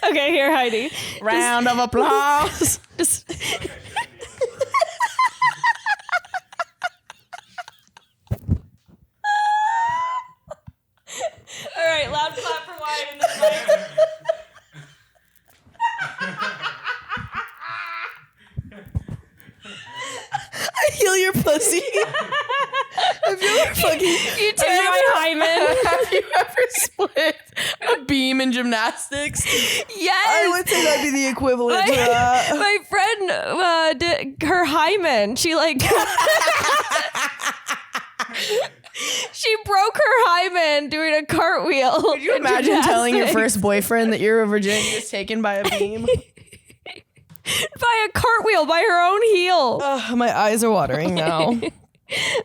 Okay, here, Heidi. Round of applause. Just all right, loud clap for Wyatt in this mic. I feel your pussy. I feel your fucking... You tear my hymen. Have you ever split a beam in gymnastics? Yes. I would say that'd be the equivalent to that. My friend did her hymen. She like... She broke her hymen doing a cartwheel. Could you imagine telling your first boyfriend that your virginity is taken by a beam? By a cartwheel, by her own heel. Ugh, my eyes are watering now.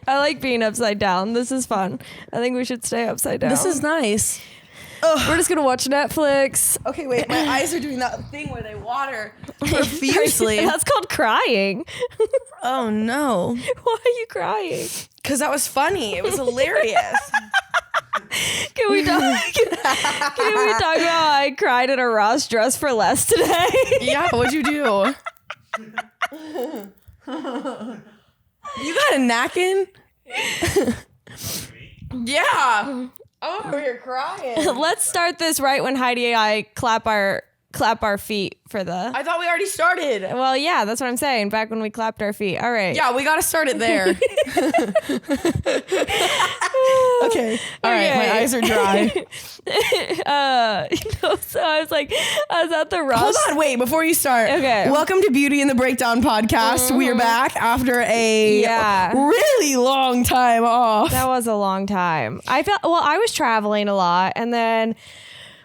I like being upside down. This is fun. I think we should stay upside down. This is nice. We're just going to watch Netflix. Okay, wait. My eyes are doing that thing where they water profusely. That's called crying. Oh, no. Why are you crying? Because that was funny. It was hilarious. Can we talk about how I cried in a Ross dress for less today? Yeah, what'd you do? You got a napkin? Yeah. Oh, you're crying. Let's start this right when Heidi and I clap our feet for the... I thought we already started. Well, yeah, that's what I'm saying. Back when we clapped our feet. All right. Yeah, we got to start it there. Okay. All right. My eyes are dry. So I was at the Ross. Hold on. Wait, before you start. Okay. Welcome to Beauty and the Breakdown podcast. We are back after a really long time off. That was a long time. I was traveling a lot, and then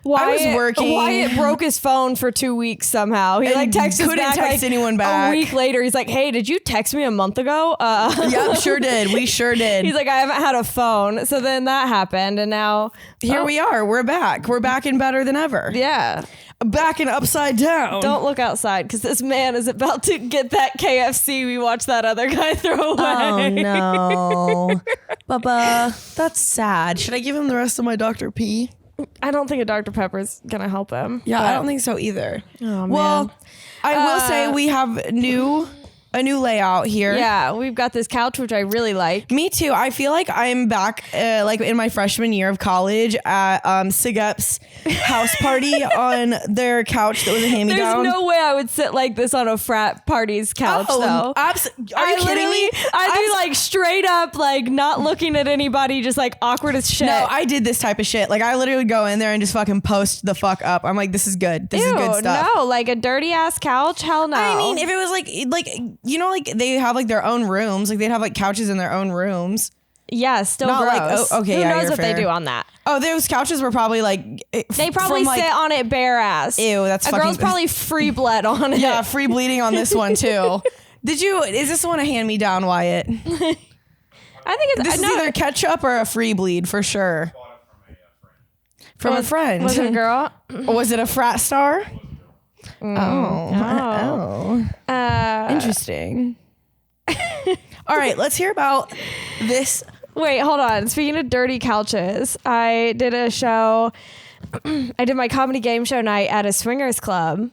I was working. Wyatt broke his phone for 2 weeks somehow. He And texted couldn't back, text anyone back. A week later, he's like, "Hey, did you text me a month ago?" Yep, sure did. We sure did. He's like, "I haven't had a phone." So then that happened, and now here we are. We're back. We're back and better than ever. Yeah. Back and upside down. Don't look outside because this man is about to get that KFC we watched that other guy throw away. Oh no. Bubba. That's sad. Should I give him the rest of my Dr. P? I don't think a Dr. Pepper's gonna help him. Yeah, I don't think so either. Oh, man. Well, I will say we have a new layout here. Yeah, we've got this couch, which I really like. Me too. I feel like I'm back like in my freshman year of college at Sigup's house party on their couch that was a hand-me-down. There's no way I would sit like this on a frat party's couch, though. Are you kidding me? I'd be like straight up, like not looking at anybody, just like awkward as shit. No, I did this type of shit. Like I literally go in there and just fucking post the fuck up. I'm like, this is good. This is good stuff. No, like a dirty ass couch? Hell no. I mean, if it was like you know, like they have like their own rooms, like they'd have like couches in their own rooms. Yeah, still Not gross. like, okay, Who yeah, knows you're what fair. they do on that? Oh, those couches were probably like they probably sit on it bare ass. Ew, that's a fucking. girl's probably free bled on it. Yeah, free bleeding on this one too. Is this one a hand me down, Wyatt? I think it's this is either ketchup or a free bleed for sure. From a friend. Was it a girl? Or was it a frat star? Oh. Interesting. All right, let's hear about this. Wait, hold on. Speaking of dirty couches, I did a show. I did my comedy game show night at a swingers club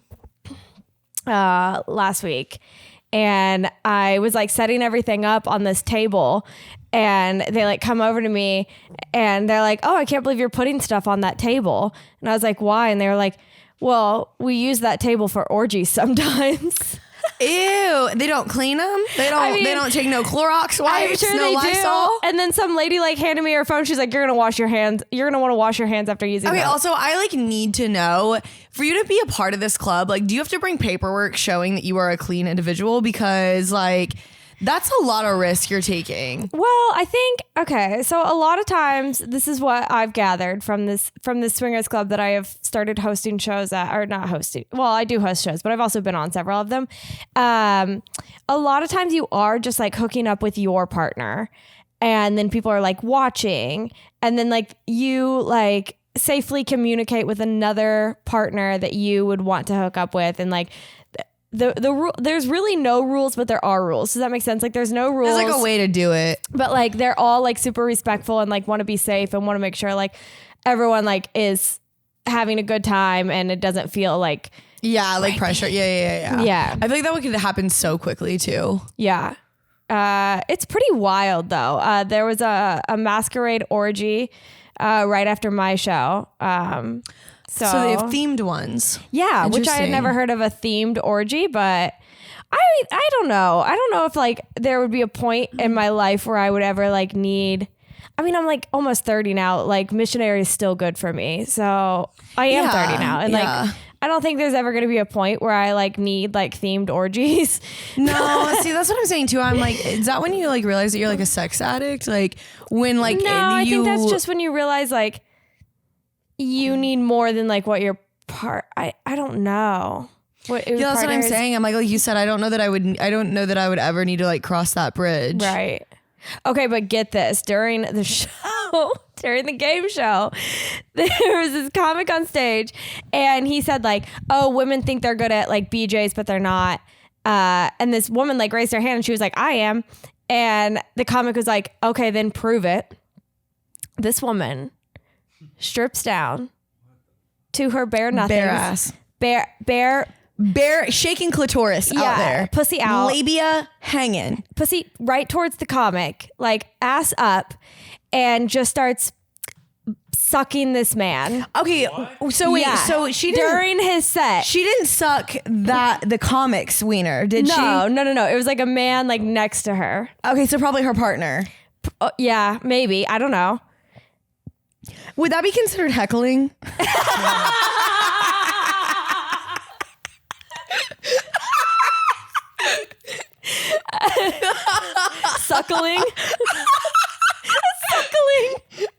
last week. And I was like setting everything up on this table. And they like come over to me and they're like, "Oh, I can't believe you're putting stuff on that table." And I was like, "Why?" And they were like, "Well, we use that table for orgies sometimes." Ew, they don't clean them. They don't take no Clorox wipes, I'm sure no they Lysol. do. And then some lady like handed me her phone. She's like, "You're gonna wash your hands. You're gonna want to wash your hands after using." Okay. that." Also, I like need to know, for you to be a part of this club, like, do you have to bring paperwork showing that you are a clean individual? Because like, that's a lot of risk you're taking. Well, I think, okay, so a lot of times this is what I've gathered from this swingers club that I have started hosting shows at, or not hosting. Well, I do host shows, but I've also been on several of them. A lot of times you are just like hooking up with your partner, and then people are like watching, and then like you like safely communicate with another partner that you would want to hook up with, and like there's really no rules, but there are rules. Does that make sense? Like there's no rules. There's like a way to do it, but like they're all like super respectful and like want to be safe and want to make sure like everyone like is having a good time and it doesn't feel like like pressure. Yeah. Yeah. I feel like that could happen so quickly too. Yeah. It's pretty wild though. There was a masquerade orgy right after my show. So they have themed ones. Yeah, which I had never heard of a themed orgy, but I don't know. I don't know if like there would be a point in my life where I would ever like need. I mean, I'm like almost 30 now. Like missionary is still good for me. So I am 30 now. And like, I don't think there's ever going to be a point where I like need like themed orgies. No, see, that's what I'm saying too. I'm like, is that when you like realize that you're like a sex addict? Like when like, no, I think that's just when you realize like you need more than like what your I don't know. That's what I'm saying. I'm like you said, I don't know that I would ever need to like cross that bridge. Right. Okay, but get this. During the show, during the game show, there was this comic on stage and he said like, oh, women think they're good at like BJs, but they're not. And this woman like raised her hand and she was like, I am. And the comic was like, okay, then prove it. This woman strips down to her bare nothings. Bare ass. Bare shaking clitoris out there. Pussy out. Labia hanging. Pussy right towards the comic, like ass up, and just starts sucking this man. Okay, so wait, so she didn't, during his set. She didn't suck the comic's wiener, did she? No. It was like a man like next to her. Okay, so probably her partner. Yeah, maybe. I don't know. Would that be considered heckling? Suckling.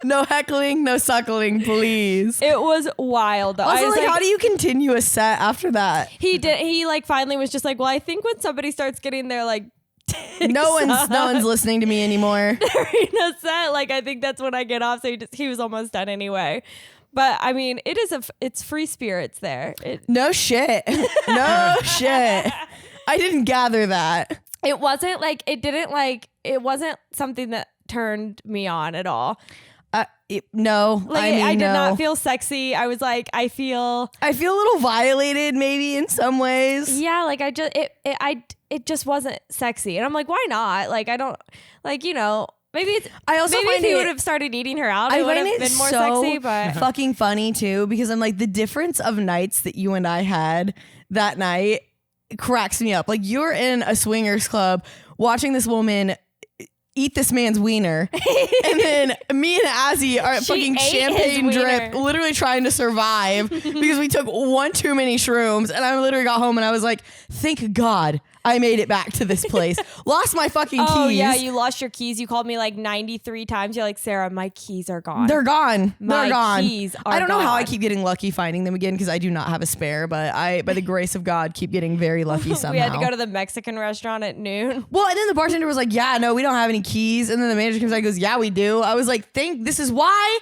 No heckling, no suckling, please. It was wild though. Also, like, how do you continue a set after that? He like finally was just like, well, I think when somebody starts getting their like no one's listening to me anymore. During a set, like I think that's when I get off. So he was almost done anyway. But I mean, it's free spirits there. No shit. No shit. I didn't gather that. It wasn't something that turned me on at all. No, like, I did not feel sexy. I was like, I feel a little violated maybe in some ways. Yeah, like it just wasn't sexy. And I'm like, why not? Like, I don't like, maybe it's, maybe if he would have started eating her out, it would have been more sexy, but fucking funny too, because I'm like, the difference of nights that you and I had that night cracks me up. Like, you're in a swingers club watching this woman eat this man's wiener, and then me and Azzy are fucking champagne drip, literally trying to survive because we took one too many shrooms. And I literally got home and I was like, thank God I made it back to this place. Lost my fucking keys. Oh yeah, you lost your keys. You called me like 93 times. You're like, Sarah, my keys are gone. They're gone. They're gone. Keys are I don't know gone. how I keep getting lucky finding them again because I do not have a spare, but I, by the grace of God, keep getting very lucky somehow. We had to go to the Mexican restaurant at noon. Well, and then the bartender was like, yeah, no, we don't have any keys. And then the manager comes out and goes, yeah, we do. I was like, this is why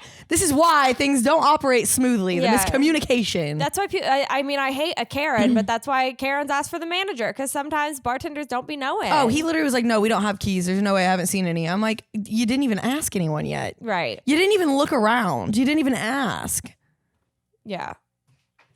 things don't operate smoothly. The miscommunication. That's why I mean, I hate a Karen, but that's why Karens ask for the manager, because sometimes bartenders don't be knowing. Oh, he literally was like, no, we don't have keys. There's no way. I haven't seen any. I'm like, you didn't even ask anyone yet. Right. You didn't even look around. You didn't even ask. Yeah.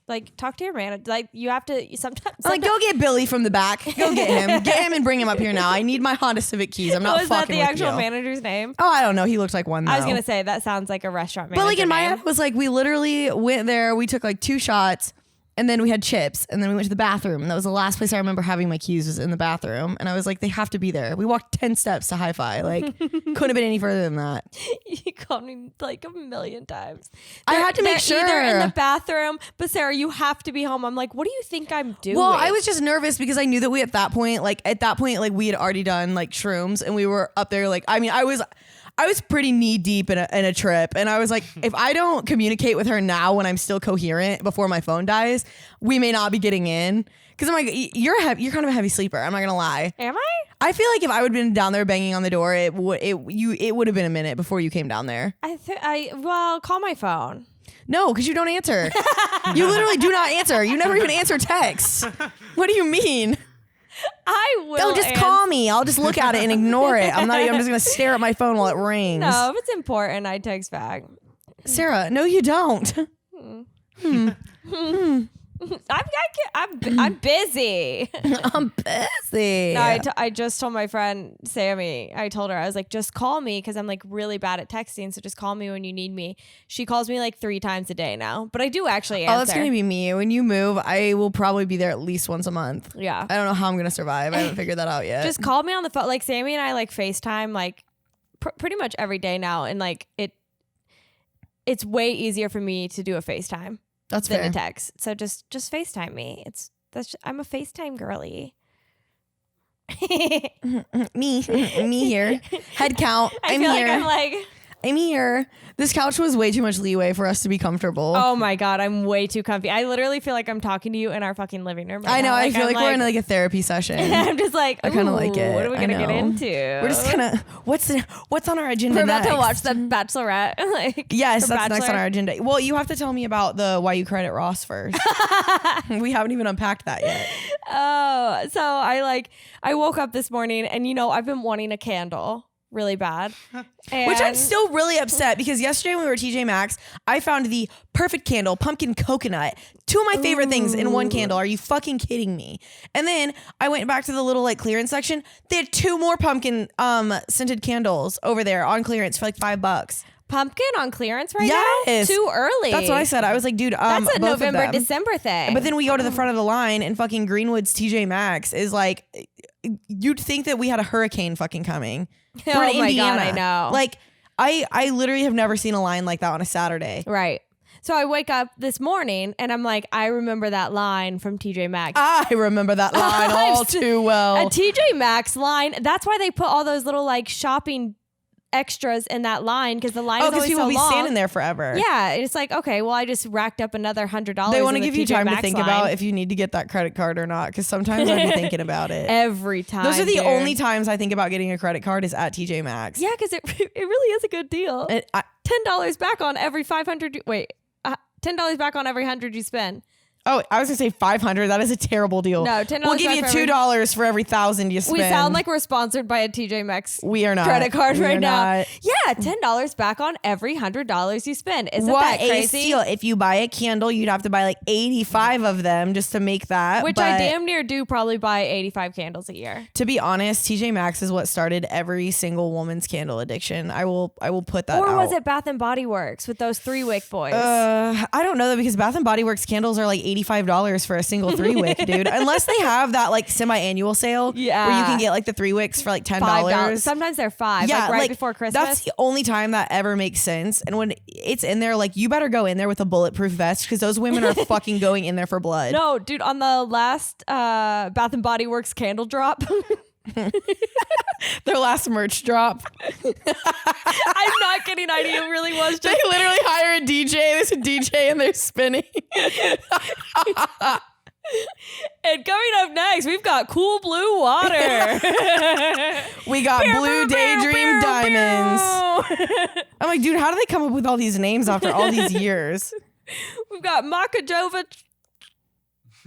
Like, talk to your manager. Like, you have to sometimes. Like, go get Billy from the back. Go get him. Get him and bring him up here now. I need my Honda Civic keys. I'm not fucking with you. Was that the actual manager's name? Oh, I don't know. He looked like one, though. I was going to say, that sounds like a restaurant manager. But like in my head, it was like, we literally went there. We took like 2 shots. And then we had chips, and then we went to the bathroom, and that was the last place I remember having my keys was in the bathroom. And I was like, they have to be there. We walked 10 steps to Hi-Fi. Like, couldn't have been any further than that. You called me like a million times. I had to make sure. Either in the bathroom, but Sarah, you have to be home. I'm like, what do you think I'm doing? Well, I was just nervous because I knew that we at that point, like we had already done like shrooms, and we were up there. Like, I mean, I was pretty knee deep in a trip, and I was like, if I don't communicate with her now when I'm still coherent before my phone dies, we may not be getting in. Because I'm like, you're kind of a heavy sleeper. I'm not gonna lie. Am I? I feel like if I would have been down there banging on the door, it would have been a minute before you came down there. Well, call my phone. No, because you don't answer. You literally do not answer. You never even answer texts. What do you mean? I will. Don't just call me. I'll just look at it and ignore it. I'm just gonna stare at my phone while it rings. No, if it's important, I text back. Sarah, no, you don't. I'm busy. I'm busy. No, I just told my friend Sammy. I told her, I was like, just call me because I'm like really bad at texting. So just call me when you need me. She calls me like 3 times a day now, but I do actually answer. Oh, that's gonna be me. When you move, I will probably be there at least once a month. Yeah. I don't know how I'm gonna survive. I haven't figured that out yet. Just call me on the phone. Like Sammy and I like FaceTime like pretty much every day now, and like it's way easier for me to do a FaceTime. That's than fair. a text. So just FaceTime me. I'm a FaceTime girly. me here. Head count. I'm here. This couch was way too much leeway for us to be comfortable. Oh my God, I'm way too comfy. I literally feel like I'm talking to you in our fucking living room right I know. now. I feel like we're in like a therapy session. I'm just like, I kind of like it. What are we gonna get into? We're just gonna. What's on our agenda? We're about next? to watch the Bachelorette. Yes, that's Bachelor. next on our agenda. Well, you have to tell me about the why you cried at Ross first. We haven't even unpacked that yet. Oh, so I woke up this morning and I've been wanting a candle really bad. Which I'm still really upset because yesterday when we were at TJ Maxx, I found the perfect candle, pumpkin coconut. 2 of my favorite things in one candle. Are you fucking kidding me? And then I went back to the little like clearance section. They had 2 more pumpkin scented candles over there on clearance for like $5. Pumpkin on clearance right Yes. now? Too early. That's what I said. I was like, dude, that's a both of November, them. December thing. But then we go to the front of the line and fucking Greenwood's TJ Maxx is like, you'd think that we had a hurricane fucking coming. We're in my Indiana. God, I know. Like, I literally have never seen a line like that on a Saturday. Right. So I wake up this morning and I'm like, I remember that line from TJ Maxx. I remember that line all too well. A TJ Maxx line. That's why they put all those little like shopping extras in that line because the line is always people so be long. standing there forever. Yeah, it's like, okay, well, I just racked up another $100. They want to in the give you TJ time Maxx to think line. about if you need to get that credit card or not. Because sometimes I'd be thinking about it. Every time. Those are the dude. only times I think about getting a credit card is at TJ Maxx. Yeah, because it really is a good deal. $10 back on every 500. Wait, $10 back on every 100 you spend. Oh, I was gonna say 500. That is a terrible deal. No, $10. We'll give you $2 for every 1,000 you spend. We sound like we're sponsored by a TJ Maxx. We are not. Credit card We right are now. not. Yeah, $10 back on every $100 you spend. Isn't What that a crazy? steal! If you buy a candle, you'd have to buy like 85 of them just to make that. Which I damn near do probably buy 85 candles a year. To be honest, TJ Maxx is what started every single woman's candle addiction. I will put that. Or out. was it Bath and Body Works with those 3-wick boys? I don't know though because Bath and Body Works candles are like $85 for a single 3-wick, dude. Unless they have that like semi-annual sale, where you can get like the 3 wicks for like $10. Sometimes they're $5. Yeah, like right before Christmas. That's the only time that ever makes sense. And when it's in there, like you better go in there with a bulletproof vest because those women are fucking going in there for blood. No, dude. On the last Bath and Body Works candle drop. Their last merch drop. I'm not kidding. It really was just. They literally hire a DJ. There's a DJ and they're spinning. And coming up next, we've got cool blue water. We got blue daydream diamonds. I'm like, dude, how do they come up with all these names after all these years? We've got Makajova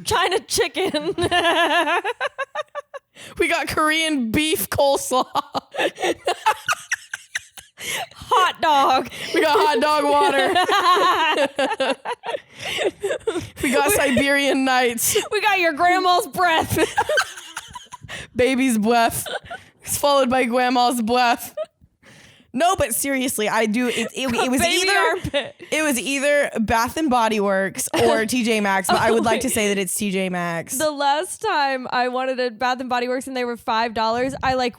China chicken. We got Korean beef coleslaw. Hot dog. We got hot dog water. We got Siberian nights. We got your grandma's breath. Baby's breath. It's followed by grandma's breath. No, but seriously, I do. It was either Bath and Body Works or TJ Maxx, but I would like to say that it's TJ Maxx. The last time I wanted a Bath and Body Works and they were $5, I like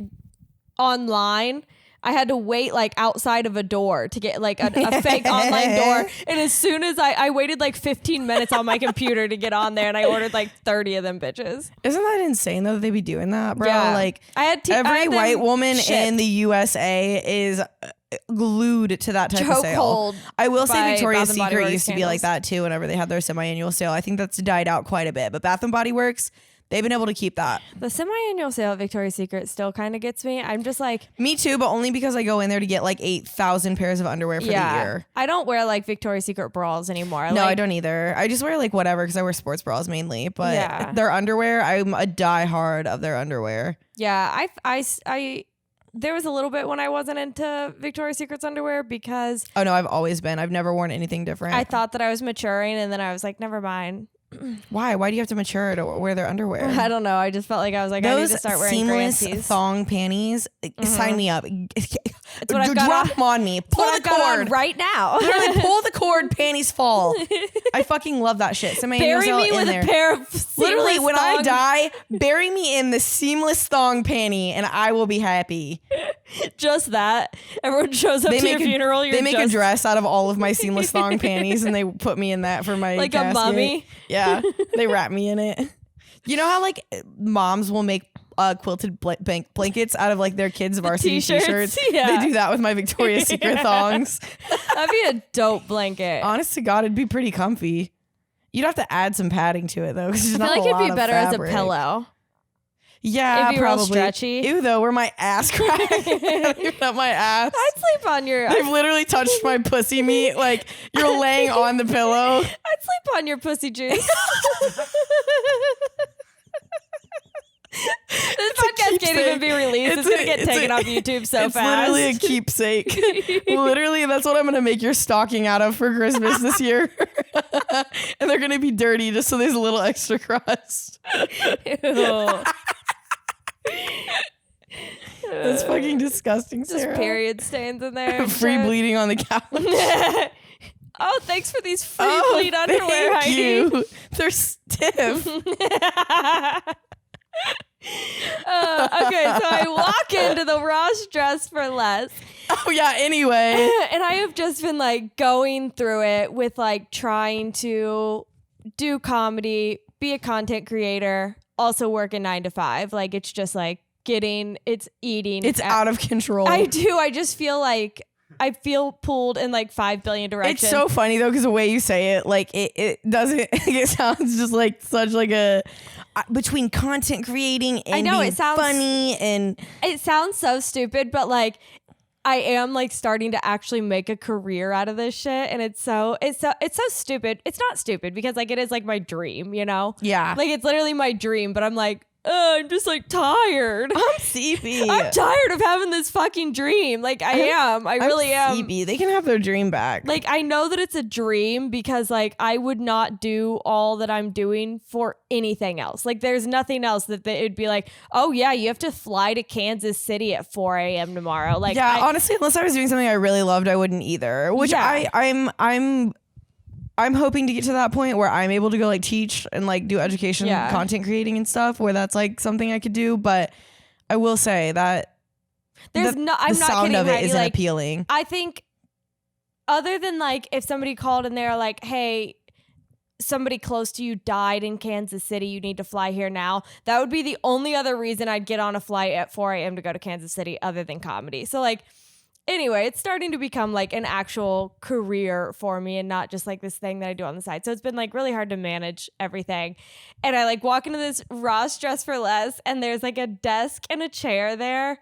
online. I had to wait like outside of a door to get like a fake online door. And as soon as I waited like 15 minutes on my computer to get on there and I ordered like 30 of them bitches. Isn't that insane though that they be doing that, bro? Yeah. Like every white woman in the USA is glued to that type of sale. I will say Victoria's Secret used to be like that too whenever they had their semi-annual sale. I think that's died out quite a bit. But Bath and Body Works, they've been able to keep that. The semi-annual sale at Victoria's Secret still kind of gets me. I'm just like... Me too, but only because I go in there to get like 8,000 pairs of underwear for the year. I don't wear like Victoria's Secret bras anymore. No, I don't either. I just wear like whatever because I wear sports bras mainly. But their underwear, I'm a diehard of their underwear. Yeah, I there was a little bit when I wasn't into Victoria's Secret's underwear because Oh no, I've always been. I've never worn anything different. I thought that I was maturing, and then I was like, never mind. Why? Why do you have to mature to wear their underwear? I don't know. I just felt like I was like, I need to start wearing seamless Grancy's. thong panties. Sign me up. It's what I've got Drop on. them on me. Pull the cord right now. Literally pull the cord. Panties fall. I fucking love that shit. Somebody Bury knows me with there. a pair of Literally, when I thong. die, bury me in the seamless thong panty, and I will be happy. Just that. Everyone shows up to your funeral. They make a dress out of all of my seamless thong panties, and they put me in that for my like casket. a mummy. Yeah, they wrap me in it. You know how like moms will make quilted blankets out of like their kids' varsity t-shirts? Yeah. They do that with my Victoria's Secret thongs. That'd be a dope blanket. Honest to God, it'd be pretty comfy. You'd have to add some padding to it though, because I feel like it'd be better as a pillow. Yeah, It'd be real probably. stretchy. Ew, though, where my ass crack. Not my ass. I'd sleep on your. They've literally touched my pussy meat. Like you're laying on the pillow. I'd sleep on your pussy juice. This podcast can't even be released. It's gonna get taken off YouTube so fast. It's literally a keepsake. Literally, that's what I'm gonna make your stocking out of for Christmas this year. And they're gonna be dirty just so there's a little extra crust. Ew. That's fucking disgusting, Sarah. Just period stains in there. Free bleeding on the couch. Oh, thanks for these free bleed underwear, thank Heidi. you. They're stiff. Okay, so I walk into the Ross Dress for Less. Oh yeah, anyway. And I have just been like going through it with like trying to do comedy, be a content creator, also work a 9 to 5. Like it's just like it's eating. It's out of control. I do. I just feel like I feel pulled in like 5 billion directions. It's so funny though, because the way you say it, like it doesn't, it sounds just like such like a, between content creating and I know, being it sounds funny, and it sounds so stupid, but like I am like starting to actually make a career out of this shit, and it's so stupid. It's not stupid because like it is like my dream, you know? Yeah. Like it's literally my dream, but I'm like, I'm just like tired. I'm sleepy. I'm tired of having this fucking dream. Like I am. I really am. Sleepy. They can have their dream back. Like I know that it's a dream because like I would not do all that I'm doing for anything else. Like there's nothing else that it'd be like, oh yeah, you have to fly to Kansas City at 4 a.m. tomorrow. Like yeah, honestly, unless I was doing something I really loved, I wouldn't either. Which yeah. I'm hoping to get to that point where I'm able to go like teach and like do education, content creating and stuff, where that's like something I could do. But I will say that I'm not sound kidding, of it Heidi, isn't like, appealing. I think other than like if somebody called and they're like, hey, somebody close to you died in Kansas City, you need to fly here now. That would be the only other reason I'd get on a flight at 4 a.m. to go to Kansas City other than comedy. So like, anyway, it's starting to become like an actual career for me and not just like this thing that I do on the side. So it's been like really hard to manage everything. And I like walk into this Ross Dress for Less and there's like a desk and a chair there.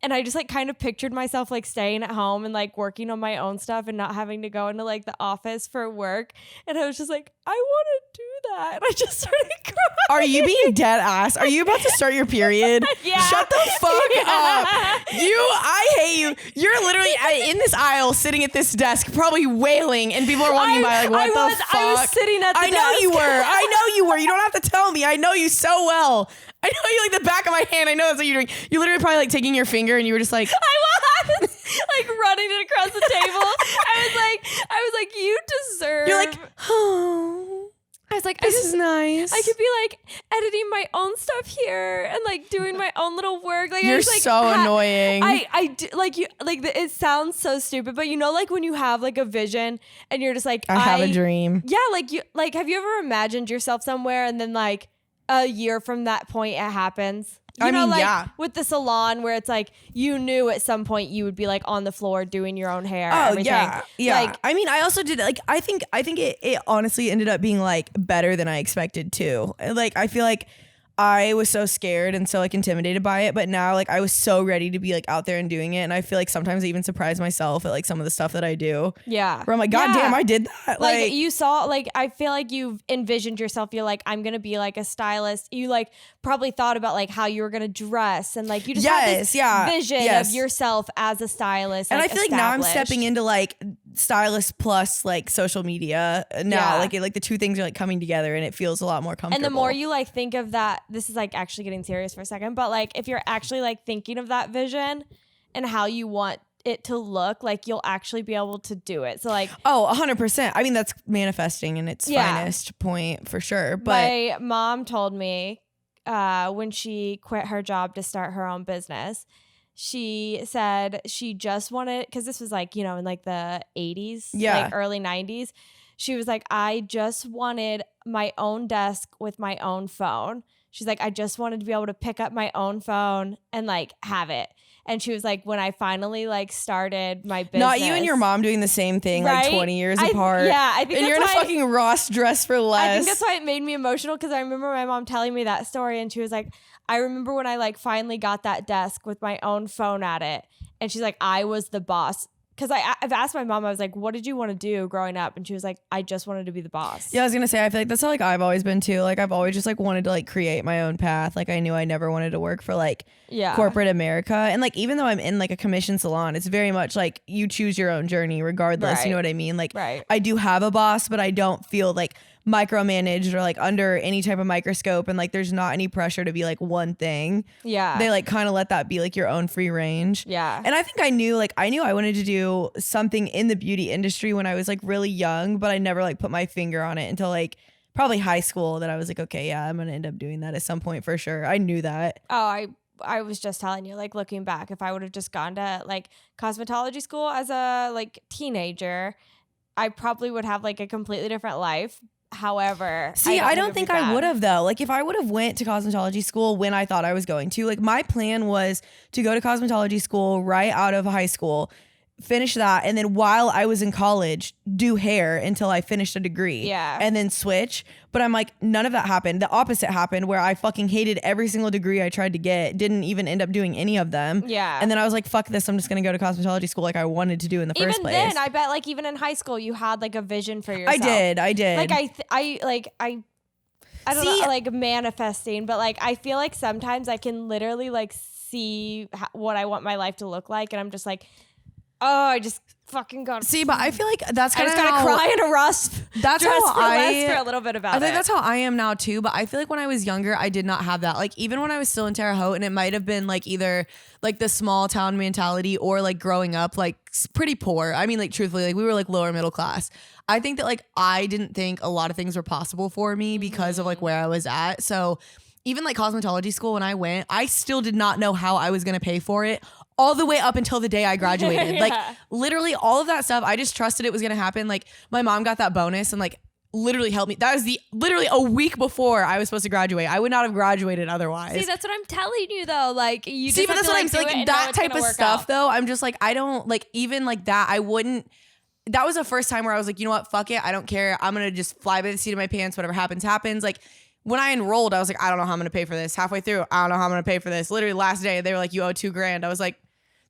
And I just like kind of pictured myself like staying at home and like working on my own stuff and not having to go into like the office for work. And I was just like, I want to do that. And I just started crying. Are you being dead ass? Are you about to start your period? Yeah. Shut the fuck up. I hate you. You're literally in this aisle sitting at this desk probably wailing and people are walking by like, what the fuck? I was sitting at the desk. know you were. I know you were. You don't have to tell me. I know you so well. I know you like the back of my hand. I know that's what you're doing. You literally probably like taking your finger and you were just like, I was like running it across the table. I was like, you deserve. You're like, oh, I was like, this is nice. I could be like editing my own stuff here and like doing my own little work. Like you're I was, like, so annoying. I do, like you like it sounds so stupid, but you know, like when you have like a vision and you're just like, I have a dream. Yeah, like you like have you ever imagined yourself somewhere and then like a year from that point it happens? You know, like with the salon where it's like you knew at some point you would be like on the floor doing your own hair. Oh everything. yeah. Like, I mean, I also did like I think it honestly ended up being like better than I expected too. Like I feel like I was so scared and so like intimidated by it, but now like I was so ready to be like out there and doing it, and I feel like sometimes I even surprise myself at like some of the stuff that I do. Yeah. Where I'm like, God damn, I did that. Like you saw, like I feel like you've envisioned yourself. You're like, I'm gonna be like a stylist. You like probably thought about like how you were gonna dress, and like you just had this vision of yourself as a stylist. And I feel like now I'm stepping into like stylist plus like social media now. Like the two things are like coming together, and it feels a lot more comfortable. And the more you like think of that, this is like actually getting serious for a second, but like if you're actually like thinking of that vision and how you want it to look, like you'll actually be able to do it. So like 100%. I mean, that's manifesting in its finest point for sure. But my mom told me when she quit her job to start her own business, she said she just wanted, because this was like, you know, in like the 80s, like early 90s. She was like, I just wanted my own desk with my own phone. She's like, I just wanted to be able to pick up my own phone and like have it. And she was like, when I finally like started my business. Not you and your mom doing the same thing, right? Like 20 years apart. Yeah, I think and you're in a fucking Ross dress for less. I think that's why it made me emotional, because I remember my mom telling me that story, and she was like, I remember when I like finally got that desk with my own phone at it. And she's like, I was the boss. Because I've asked my mom, I was like, what did you want to do growing up? And she was like, I just wanted to be the boss. Yeah, I was going to say, I feel like that's how like I've always been too. Like I've always just like wanted to like create my own path. Like I knew I never wanted to work for like corporate America. And like even though I'm in like a commission salon, it's very much like you choose your own journey regardless. You know what I mean? Like I do have a boss, but I don't feel like micromanaged or like under any type of microscope, and like there's not any pressure to be like one thing. They like kind of let that be like your own free range. And I think I knew I wanted to do something in the beauty industry when I was like really young, but I never like put my finger on it until like probably high school, that I was like, okay, yeah, I'm gonna end up doing that at some point for sure. I knew that. I was just telling you, like looking back, if I would have just gone to like cosmetology school as a like teenager, I probably would have like a completely different life. However, I don't think I would have though. Like if I would have went to cosmetology school when I thought I was going to, like my plan was to go to cosmetology school right out of high school, finish that, and then while I was in college, do hair until I finished a degree. And then switch. But I'm like, none of that happened. The opposite happened, where I fucking hated every single degree I tried to get, didn't even end up doing any of them. And then I was like, fuck this, I'm just gonna go to cosmetology school like I wanted to do in the first place. Even then, I bet like even in high school you had like a vision for yourself. I did. Like I don't know, like manifesting, but like I feel like sometimes I can literally like see what I want my life to look like, and I'm just like, oh, I just fucking got see, but I feel like that's kind of I just gotta cry in a Ross. That's how for a little bit about it. I think that's how I am now too. But I feel like when I was younger, I did not have that. Like even when I was still in Terre Haute, and it might have been like either like the small town mentality or like growing up like pretty poor. I mean, like truthfully, like we were like lower middle class. I think that like I didn't think a lot of things were possible for me because of like where I was at. So even like cosmetology school, when I went, I still did not know how I was gonna pay for it. All the way up until the day I graduated. Like literally all of that stuff, I just trusted it was gonna happen. Like my mom got that bonus and like literally helped me. That was literally a week before I was supposed to graduate. I would not have graduated otherwise. See, that's what I'm telling you though. Like you see, but that's what I'm saying. Like that type of stuff though, I'm just like, I don't like even like that. I wouldn't. That was the first time where I was like, you know what, fuck it. I don't care. I'm gonna just fly by the seat of my pants. Whatever happens, happens. Like when I enrolled, I was like, I don't know how I'm gonna pay for this. Halfway through, I don't know how I'm gonna pay for this. Literally last day, they were like, you owe $2,000. I was like,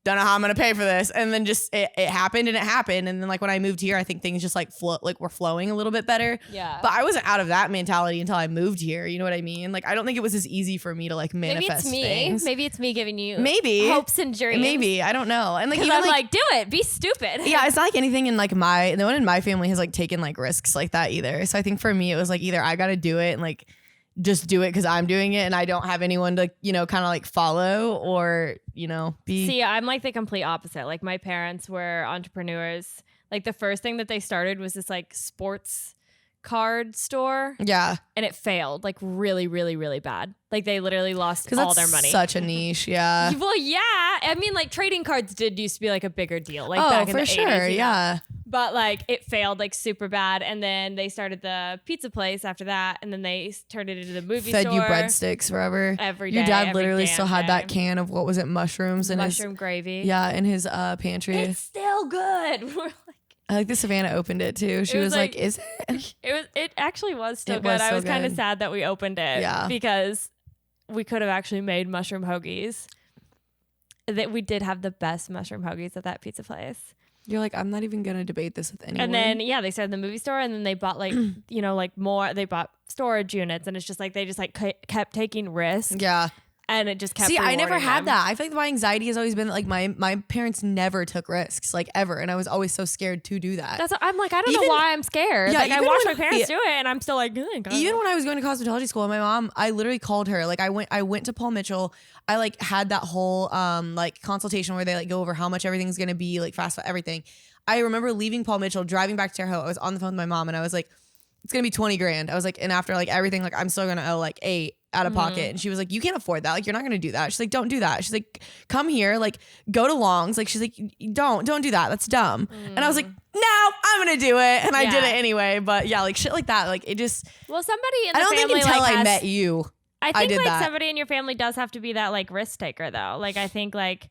don't know how I'm gonna pay for this. And then just it happened and it happened. And then like when I moved here, I think things just like were flowing a little bit better. But I wasn't out of that mentality until I moved here. You know what I mean? Like I don't think it was as easy for me to like manifest things. Maybe it's me giving you hopes and dreams. Maybe. I don't know. And like even I'm like, do it. Be stupid. Yeah, it's not like anything in like no one in my family has like taken like risks like that either. So I think for me it was like either I gotta do it and like just do it because I'm doing it and I don't have anyone to, you know, kind of like follow or, you know, be. See, I'm like the complete opposite. Like my parents were entrepreneurs. Like the first thing that they started was this like sports card store. Yeah. And it failed like really, really, really bad. Like they literally lost all their money. Such a niche. Yeah. Well, yeah. I mean, like trading cards used to be like a bigger deal. Like back in the 80s. For sure. Yeah. But like it failed like super bad. And then they started the pizza place after that. And then they turned it into the movie store. Fed you breadsticks forever. Every day. Your dad literally still had that can of what was it? Mushrooms and mushroom gravy. Yeah. In his pantry. It's still good. We're like, I like the Savannah opened it too. She was like, is it? It actually was still good. I was kind of sad that we opened it. Yeah. Because we could have actually made mushroom hoagies. That we did have the best mushroom hoagies at that pizza place. You're like, I'm not even gonna debate this with anyone. And then they started the movie store, and then they bought like like more. They bought storage units, and it's just like they just like kept taking risks. Yeah. And it just kept. See, I never had them. that. I feel like my anxiety has always been like my parents never took risks, like ever, and I was always so scared to do that. I'm like, I don't know why I'm scared. Yeah, like I watched my parents do it, and I'm still like, even when I was going to cosmetology school, my mom, I literally called her. Like I went to Paul Mitchell. I like had that whole like consultation where they like go over how much everything's gonna be, like fast everything. I remember leaving Paul Mitchell, driving back to Terre Haute. I was on the phone with my mom, and I was like, it's gonna be 20 grand. I was like, and after like everything, like I'm still gonna owe like 8 out of pocket. And she was like, you can't afford that. Like, you're not gonna do that. She's like, don't do that. She's like, come here, like go to Long's. Like, she's like, don't do that. That's dumb. And I was like, no, I'm gonna do it. And I did it anyway. But yeah, like shit like that. Like it just, well, somebody in the I don't family, think until like, I met you, I think like that. somebody in your family does have to be that like risk taker though. Like I think like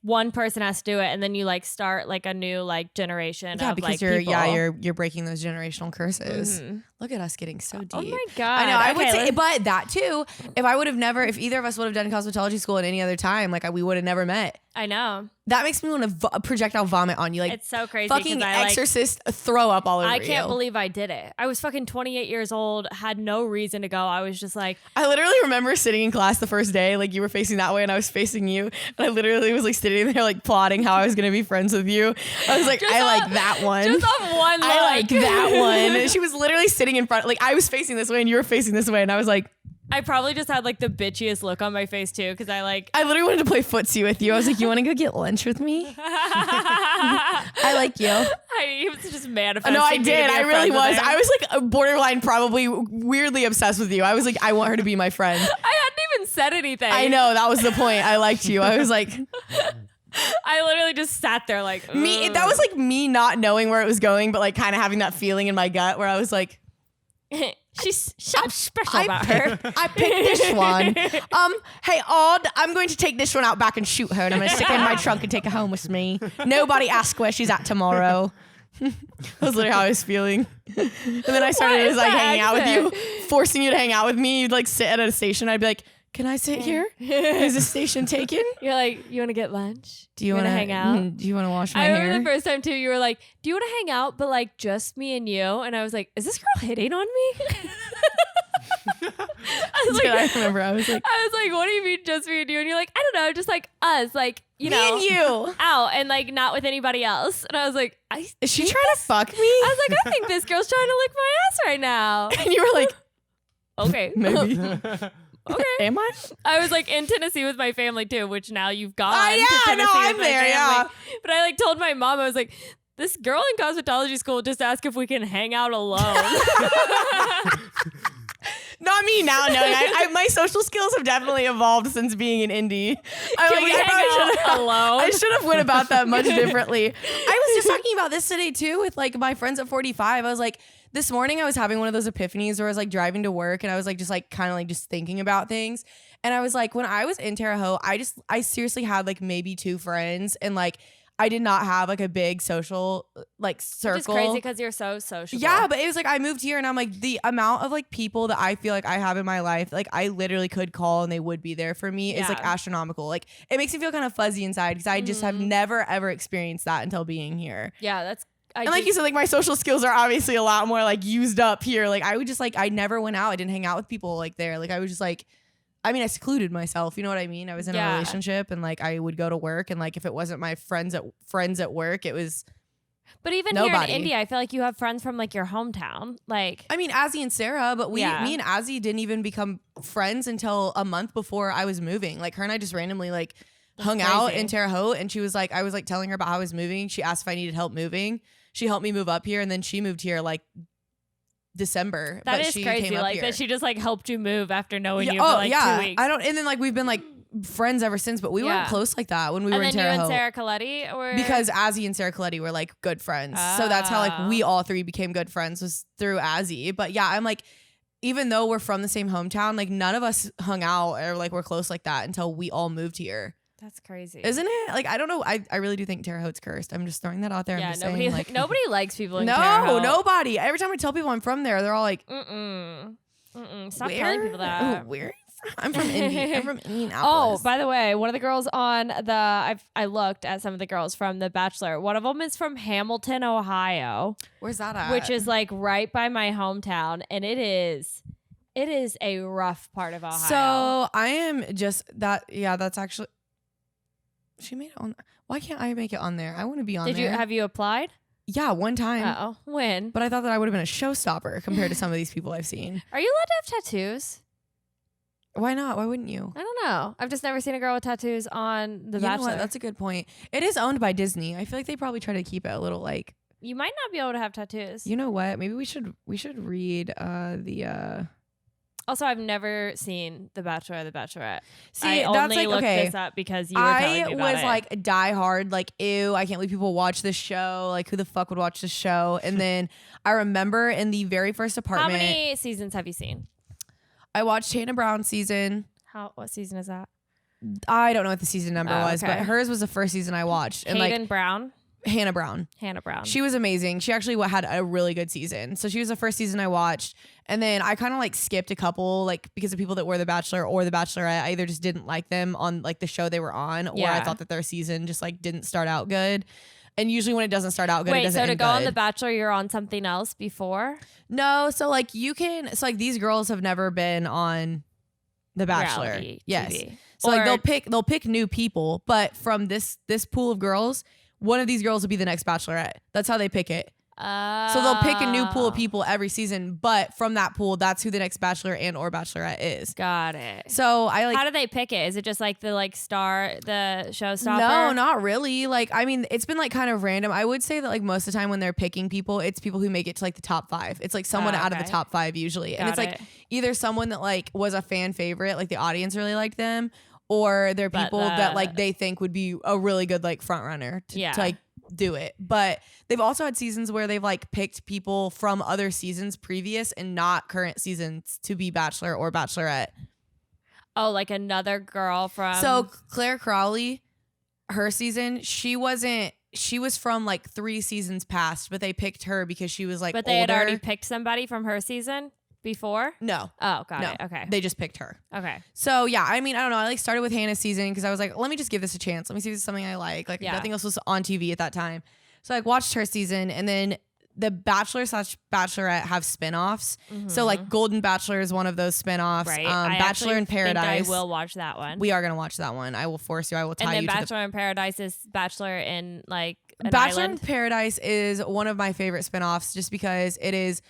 one person has to do it, and then you like start like a new like generation. Yeah, of, because like, you're breaking those generational curses. Look at us getting so deep. Oh my God. I know. I would say, but that too, if either of us would have done cosmetology school at any other time, like we would have never met. I know. That makes me want to projectile vomit on you. Like it's so crazy. Fucking exorcist throw up all over you. I can't believe I did it. I was fucking 28 years old, had no reason to go. I was just like, I literally remember sitting in class the first day, like you were facing that way and I was facing you. And I literally was like sitting there like plotting how I was going to be friends with you. I was like, like that one. Just off one look. I like that one. And she was literally sitting in front, like I was facing this way and you were facing this way. And I was like, I probably just had like the bitchiest look on my face too, because I literally wanted to play footsie with you. I was like, you want to go get lunch with me? I like you. He was just manifesting. No, I did. I really was. I I was like borderline, probably weirdly obsessed with you. I was like, I want her to be my friend. hadn't even said anything. I know, that was the point. I liked you. I was like, I literally just sat there like ugh. That was like me not knowing where it was going, but like kind of having that feeling in my gut where I was like, she's special about her. I picked this one. Hey, Odd, I'm going to take this one out back and shoot her, and I'm going to stick her in my trunk and take her home with me. Nobody ask where she's at tomorrow. That was literally how I was feeling. And then I started like hanging out with you, forcing you to hang out with me. You'd like sit at a station. I'd be like, can I sit here? Is this station taken? You're like, you want to get lunch? Do you want to hang out? Do you want to wash my hair? I remember the first time too, you were like, do you want to hang out? But like just me and you. And I was like, is this girl hitting on me? I remember. I was like, what do you mean just me and you? And you're like, I don't know, just like us, like, you know. Me and you. Out and like not with anybody else. And I was like, is she trying to fuck me? I was like, I think this girl's trying to lick my ass right now. And you were like, okay. Maybe. Okay. Am I? I was like in Tennessee with my family too, which now you've gone to yeah, Tennessee no, I'm with my there, family. yeah. But I like told my mom, I was like, this girl in cosmetology school just asked if we can hang out alone. Not me now knowing. My social skills have definitely evolved since being an indie. I should have went about that much differently. I was just talking about this today too with like my friends at 45. I was like, this morning I was having one of those epiphanies where I was like driving to work and I was like just like kind of like just thinking about things. And I was like, when I was in Terre Haute, I seriously had like maybe 2 friends and like I did not have like a big social like circle. Which is crazy because you're so social. Yeah, but it was like I moved here and I'm like the amount of like people that I feel like I have in my life, like I literally could call and they would be there for me is like astronomical. Like it makes me feel kind of fuzzy inside because I just have never ever experienced that until being here. Yeah, that's. And like you said, like my social skills are obviously a lot more like used up here. Like I would just like I never went out. I didn't hang out with people like there. Like I was just like. I mean, I secluded myself. You know what I mean? I was in a relationship and like I would go to work and like if it wasn't my friends at work, it was But even nobody. Here in India, I feel like you have friends from like your hometown. Like I mean, Azzy and Sarah, but me and Azzy didn't even become friends until a month before I was moving. Like her and I just randomly like hung out in Terre Haute and she was like, I was like telling her about how I was moving. She asked if I needed help moving. She helped me move up here and then she moved here like December. That but is she crazy. came up like here. that she just like helped you move after knowing you for like 2 weeks. I don't and then like we've been like friends ever since, but we weren't close like that when we were in Terre Haute. And then you and Sarah Coletti or because Azzy and Sarah Coletti were like good friends. So that's how like we all 3 became good friends was through Azzy. But yeah, I'm like even though we're from the same hometown, like none of us hung out or like we're close like that until we all moved here. That's crazy. Isn't it? Like, I don't know. I really do think Terre Haute's cursed. I'm just throwing that out there. Yeah, I'm just nobody, saying, like, nobody likes people in Terre Haute. No, nobody. Every time I tell people I'm from there, they're all like, Terre Stop telling people that. Oh, where? I'm from Indy. I'm from Indianapolis. Oh, by the way, one of the girls on I looked at some of the girls from The Bachelor. One of them is from Hamilton, Ohio. Where's that at? Which is like right by my hometown, and it is a rough part of Ohio. So I am just that. Yeah, that's actually. She made it on. Why can't I make it on there? I want to be on there. Have you applied? Yeah, one time. Oh, when? But I thought that I would have been a showstopper compared to some of these people I've seen. Are you allowed to have tattoos? Why not? Why wouldn't you? I don't know. I've just never seen a girl with tattoos on The Bachelor. Know what? That's a good point. It is owned by Disney. I feel like they probably try to keep it a little like. You might not be able to have tattoos. You know what? Maybe we should read the. Also, I've never seen The Bachelor or The Bachelorette. See, I only looked this up because you were telling me about it. I was like die hard, like, ew, I can't believe people watch this show. Like, who the fuck would watch this show? And then I remember in the very first apartment. How many seasons have you seen? I watched Hannah Brown's season. What season is that? I don't know what the season number was, okay. but hers was the first season I watched. And Hayden Brown? Hannah Brown. She was amazing. She actually had a really good season. So she was the first season I watched. And then I kind of like skipped a couple, like because of people that were The Bachelor or The Bachelorette. I either just didn't like them on like the show they were on, or I thought that their season just like didn't start out good. And usually when it doesn't start out good, it doesn't end good. So to go on The Bachelor, you're on something else before? No. So like these girls have never been on The Bachelor. Reality yes. TV. So like they'll pick new people, but from this pool of girls, one of these girls will be the next Bachelorette. That's how they pick it. So they'll pick a new pool of people every season, but from that pool, that's who the next Bachelor and or Bachelorette is. Got it. So I like. How do they pick it? Is it just like the showstopper? No, not really. Like, I mean, it's been like kind of random. I would say that like most of the time when they're picking people, it's people who make it to like the top 5. It's like someone out of the top 5 usually. And it's like either someone that like was a fan favorite, like the audience really liked them, or they're people that like they think would be a really good like front runner to like do it. But they've also had seasons where they've like picked people from other seasons previous and not current seasons to be Bachelor or Bachelorette. Oh, like another girl from. So Claire Crowley, her season, she was from like 3 seasons past, but they picked her because she was like But they older. had already picked somebody from her season before? No. Oh, got it. Okay. They just picked her. Okay. So yeah, I mean, I don't know. I like started with Hannah's season because I was like, let me just give this a chance. Let me see if it's something I like. Like nothing else was on TV at that time. So I watched her season, and then the Bachelor/Bachelorette have spinoffs. Mm-hmm. So like Golden Bachelor is one of those spinoffs. Right. Bachelor in Paradise. I will watch that one. We are gonna watch that one. I will force you. I will tie you. And then Bachelor in Paradise is Bachelor in like an Bachelor island. in Paradise is one of my favorite spinoffs just because it is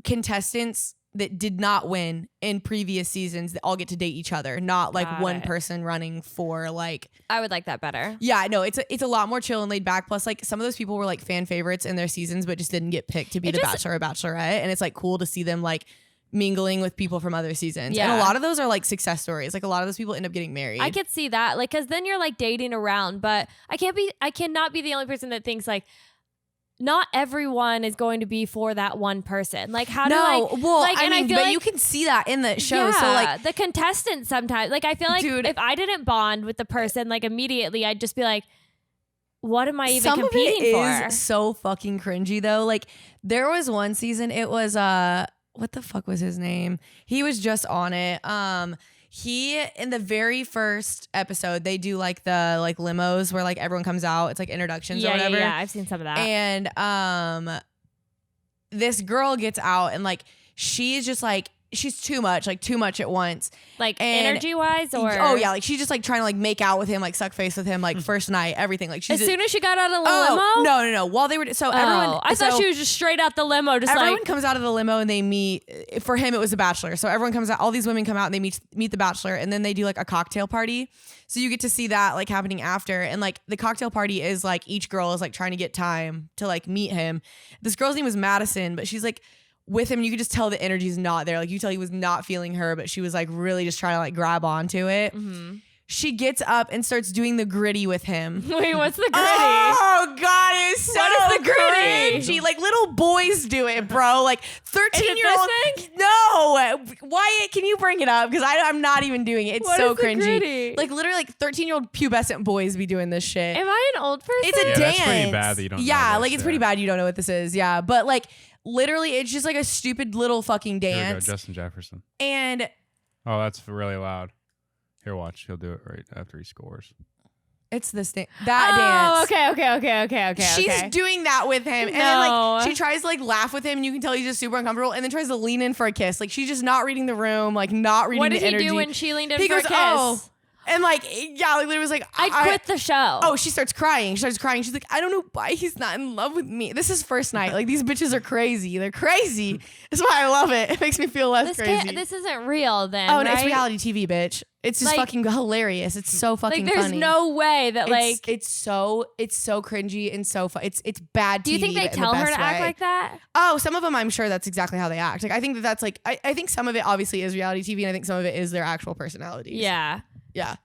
contestants that did not win in previous seasons that all get to date each other, not like one person running for like. I would like that better. Yeah, no, it's a lot more chill and laid back. Plus, like some of those people were like fan favorites in their seasons, but just didn't get picked to be the Bachelor or Bachelorette, and it's like cool to see them like mingling with people from other seasons. Yeah. And a lot of those are like success stories. Like a lot of those people end up getting married. I could see that, like, because then you're like dating around, but I cannot be the only person that thinks like. Not everyone is going to be for that one person. Like, how do but you can see that in the show. Yeah, so like the contestants sometimes, like, I feel like if I didn't bond with the person, like immediately, I'd just be like, what am I even competing for? Some of it is so fucking cringy though. Like there was one season, it was what the fuck was his name? He was just on it. He in the very first episode, they do like the like limos where like everyone comes out. It's like introductions or whatever. Yeah, I've seen some of that. And this girl gets out and like she's just like she's too much at once. Like energy wise or like she's just like trying to like make out with him, like suck face with him, like first night, everything. Like she's as soon as she got out of the limo? No. While they were everyone I thought she was just straight out the limo, just everyone comes out of the limo and they meet. For him it was The Bachelor. So everyone comes out, all these women come out and they meet The Bachelor, and then they do like a cocktail party. So you get to see that like happening after. And like the cocktail party is like each girl is like trying to get time to like meet him. This girl's name was Madison, but she's like with him, you could just tell the energy's not there. Like you tell he was not feeling her, but she was like really just trying to like grab onto it. Mm-hmm. She gets up and starts doing the gritty with him. Wait, what's the gritty? Oh God, it's so what is the gritty? cringy. Like little boys do it, bro. Like 13-year-old. No, Wyatt, can you bring it up? Because I'm not even doing it. It's what so is the cringy. Gritty? Like literally, like 13-year-old pubescent boys be doing this shit. Am I an old person? It's a dance. That's pretty bad that you don't know like this, it's pretty bad you don't know what this is. Yeah, but like Literally, it's just like a stupid little fucking Here we go, dance. Justin Jefferson. And Oh, that's really loud. Here, watch. He'll do it right after he scores. it's this thing. That dance. Okay. She's doing that with him. And then No. like she tries to like laugh with him and you can tell he's just super uncomfortable and then tries to lean in for a kiss. Like she's just not reading the room, like not reading What the did he energy. do when she leaned in He for goes, a kiss? oh. And like, yeah, like literally was like, I quit the show. Oh, she starts crying. She's like, I don't know why he's not in love with me. This is first night. Like these bitches are crazy. They're crazy. That's why I love it. It makes me feel less crazy. This isn't real then. Oh, no, it's right? reality TV, bitch. It's just Like- fucking hilarious. It's so fucking Like, there's funny. no way that like. it's so cringy and so fun. It's bad TV. Do you think they but in the tell her best to act way. like that? Oh, some of them I'm sure that's exactly how they act. Like I think that's like I think some of it obviously is reality TV and I think some of it is their actual personalities. Yeah. Yeah.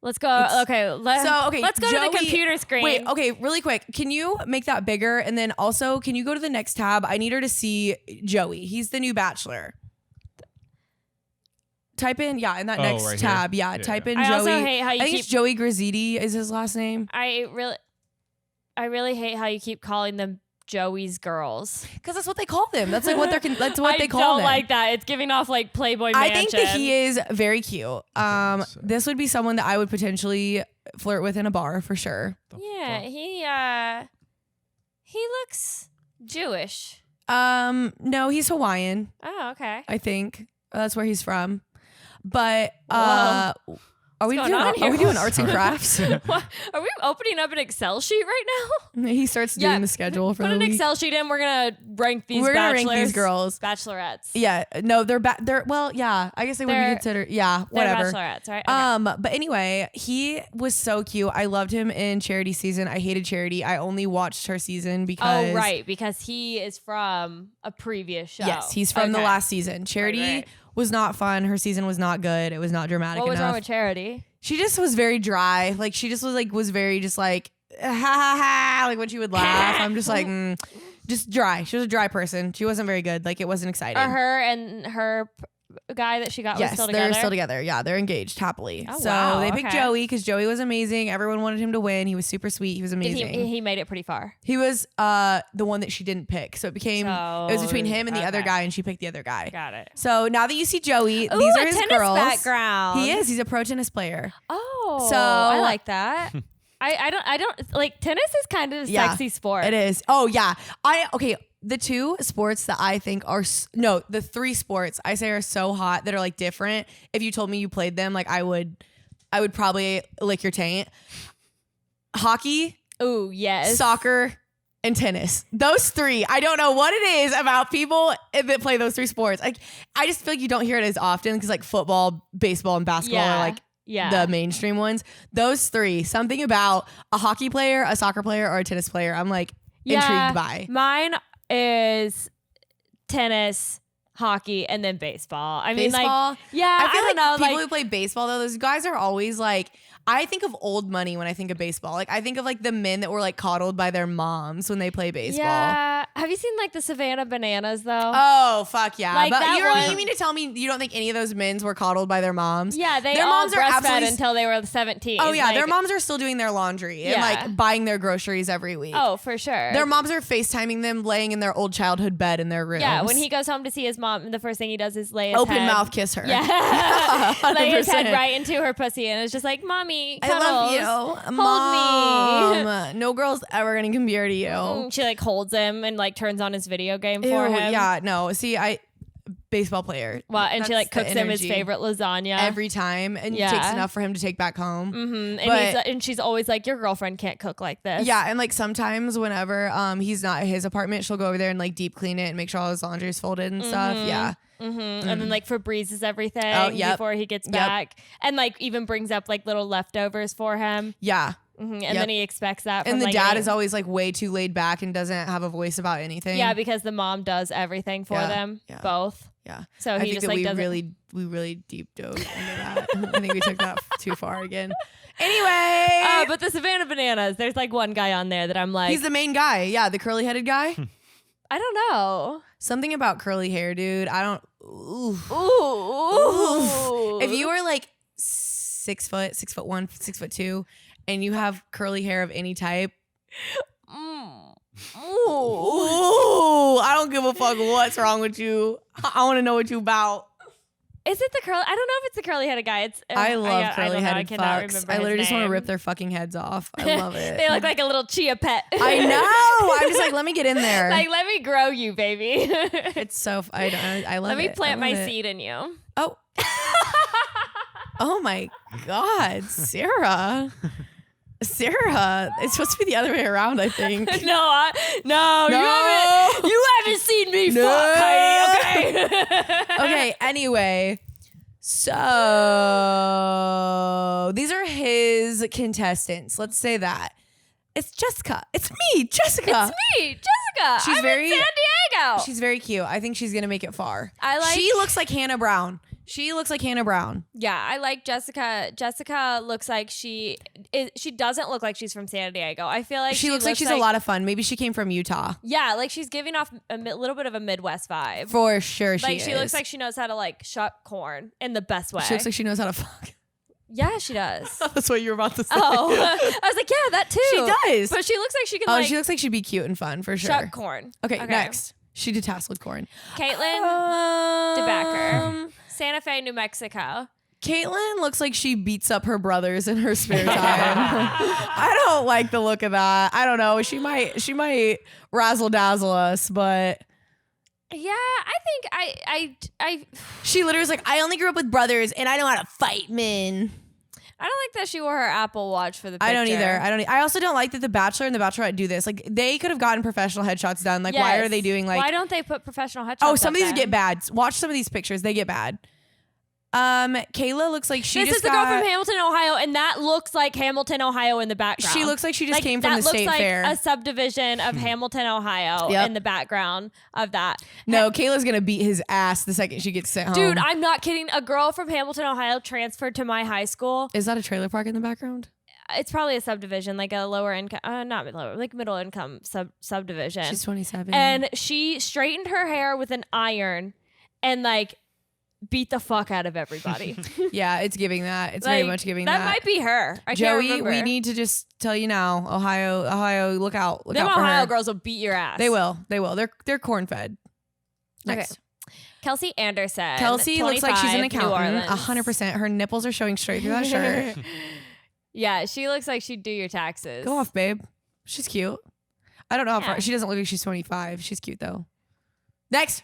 Let's go. It's- Okay. Let's go to Joey- the computer screen. Wait, okay, really quick. Can you make that bigger? And then also, can you go to the next tab? I need her to see Joey. He's the new Bachelor. Type in, in that next right tab. here? Yeah, type in I Joey. also hate how you I think keep. it's Joey Grazziti is his last name. I really hate how you keep calling them Joey's girls. Because that's what they call them. That's like what they're. That's what they call I don't them. like that. It's giving off like Playboy I Mansion. think that he is very cute. This would be someone that I would potentially flirt with in a bar for sure. Yeah, he looks Jewish. No, he's Hawaiian. Oh, okay. I think that's where he's from. But Whoa. are we What's doing going on here? are we doing arts and crafts? What? Are we opening up an Excel sheet right now? He starts doing the schedule for Put the an week. Excel sheet in. We're gonna rank these. We're gonna rank bachelors, these girls. bachelorettes. Yeah, no, they're well, yeah. I guess they would be They're- considered. Yeah, They're whatever. bachelorettes, right? Okay. But anyway, he was so cute. I loved him in Charity season. I hated Charity. I only watched her season because Oh, right, because he is from a previous show. yes, he's from the Okay. last season. Charity right. was not fun. Her season was not good. It was not dramatic What was enough. wrong with Charity? She just was very dry. Like she just was very just like ha ha ha. Like when she would laugh, I'm just like just dry. She was a dry person. She wasn't very good. Like it wasn't exciting. Or her and her guy that she got was Yes, still together? they're still together. Yeah, they're engaged happily. Oh, so wow, they picked okay. Joey because Joey was amazing. Everyone wanted him to win. He was super sweet. He was Did amazing. he made it pretty far. He was the one that she didn't pick. So it became it was between him and the other okay. guy, and she picked the other guy. Got it. So now that you see Joey, Ooh, these are a his tennis girls. background. He is. He's a pro tennis player. Oh, So- I like that. I don't like tennis is kind of a Yeah, sexy sport. It is. Oh yeah. The two sports that I think are the three sports I say are so hot that are like different. If you told me you played them, like I would probably lick your taint. Hockey, Ooh, yes. soccer, and tennis. Those three. I don't know what it is about people that play those three sports. Like I just feel like you don't hear it as often because like football, baseball, and basketball Yeah. are like Yeah. the mainstream ones. Those three, something about a hockey player, a soccer player, or a tennis player, I'm like intrigued by. Mine is tennis, hockey, and then baseball. I mean, Baseball. like, yeah, I feel don't like know. people Like, who play baseball though, those guys are always like. I think of old money when I think of baseball. Like I think of like the men that were like coddled by their moms when they play baseball. yeah. Have you seen like the Savannah Bananas though? Oh fuck yeah! Like, but that you one- mean to tell me you don't think any of those men were coddled by their moms? yeah, they their all moms are breastfed absolutely. until they were 17. Oh yeah, Like, their moms are still doing their laundry and Yeah. like buying their groceries every week. Oh, for sure. Their moms are FaceTiming them laying in their old childhood bed in their rooms. Yeah, when he goes home to see his mom, the first thing he does is lay his open head, mouth kiss her. Yeah, lay his head 100%. right into her pussy, and it's just like, "Mommy, I cuddles. love you, Hold Mom. No girl's ever gonna compare to you. Mm, she like holds him and like turns on his video game for Ew, him. yeah, no. See, baseball player. Well, and she That's like the cooks him his energy. favorite lasagna every time, and Yeah. takes enough for him to take back home. Mm-hmm. But- And she's always like, "Your girlfriend can't cook like this." Yeah, and like sometimes whenever he's not at his apartment, she'll go over there and like deep clean it and make sure all his laundry is folded and stuff. Yeah. Mm-hmm. And then like Febrezes everything Oh, yep. before he gets Yep. back, and like even brings up like little leftovers for him. Yeah. And Yep. then he expects that. From, And the like, dad any- is always like way too laid back and doesn't have a voice about anything. yeah, because the mom does everything for Yeah. them, Yeah. both. Yeah. So I he think just that like we doesn't. really deep dove into that. I think we took that too far again. Anyway, But the Savannah Bananas, there's like one guy on there that I'm like, he's the main guy. Yeah, the curly headed guy. I don't know. Something about curly hair, dude. I don't. Ooh. Ooh. If you were like 6 foot, 6'1", 6'2", and you have curly hair of any type, Mm. Ooh, I don't give a fuck what's wrong with you. I want to know what you about. Is it the curly? I don't know if it's the curly-headed guy. It's I love curly-headed I cannot fucks. remember I his literally just want to name. rip their fucking heads off. I love it. They look like a little chia pet. I know. I'm just like, let me get in there. Like, let me grow you, baby. It's so. I love it. Let me plant my it. seed in you. Oh. Oh my God, Sarah. Sarah, it's supposed to be the other way around, I think. No, you haven't seen me fuck, Heidi, okay? Okay, anyway. So these are his contestants. Let's say that. It's Jessica. It's me, Jessica. It's me, Jessica. She's I'm very- in San Diego. She's very cute. I think she's gonna make it far. She looks like Hannah Brown. She looks like Hannah Brown. Yeah, I like Jessica. Jessica looks like she doesn't look like she's from San Diego. I feel like She looks like she's a lot of fun. Maybe she came from Utah. Yeah, like she's giving off a little bit of a Midwest vibe. For sure She looks like she knows how to like shuck corn in the best way. She looks like she knows how to fuck. Yeah, she does. That's what you were about to say. Oh, I was like, yeah, that too. She does. But she looks like she can She looks like she'd be cute and fun for sure. shuck corn. Okay, next. She did tasseled corn. Caitlin DeBacker, Santa Fe, New Mexico. Caitlin looks like she beats up her brothers in her spare time. I don't like the look of that. I don't know. She might razzle dazzle us, but Yeah, I think I she literally is like, I only grew up with brothers and I know how to fight men. I don't like that she wore her Apple Watch for the picture. I don't either. I also don't like that the Bachelor and the Bachelorette do this. Like, they could have gotten professional headshots done. Like, why are they doing like? Why don't they put professional headshots? Oh, some of these up get bad. Watch some of these pictures. They get bad. Kayla looks like This is the girl from Hamilton, Ohio, and that looks like Hamilton, Ohio in the background. She looks like she just came from the state fair. That looks fair. like a subdivision of Hamilton, Ohio in the background of that. No, Kayla's gonna beat his ass the second she gets sent home. Dude, I'm not kidding. A girl from Hamilton, Ohio transferred to my high school. Is that a trailer park in the background? It's probably a subdivision, like a lower income, not lower, like middle income subdivision. She's 27. And she straightened her hair with an iron and like beat the fuck out of everybody. Yeah, it's giving that. It's Like, very much giving that. That might be her. I can't Joey, remember. we need to just tell you now, Ohio, look out. Look Them out for Ohio her. girls will beat your ass. They will. They're corn fed. Next. Okay. Kelsey Anderson. Kelsey looks like she's an 25, New accountant. Orleans. 100%. Her nipples are showing straight through that shirt. Yeah, she looks like she'd do your taxes. Go off, babe. She's cute. I don't know how Yeah. far. She doesn't look like she's 25. She's cute though. Next.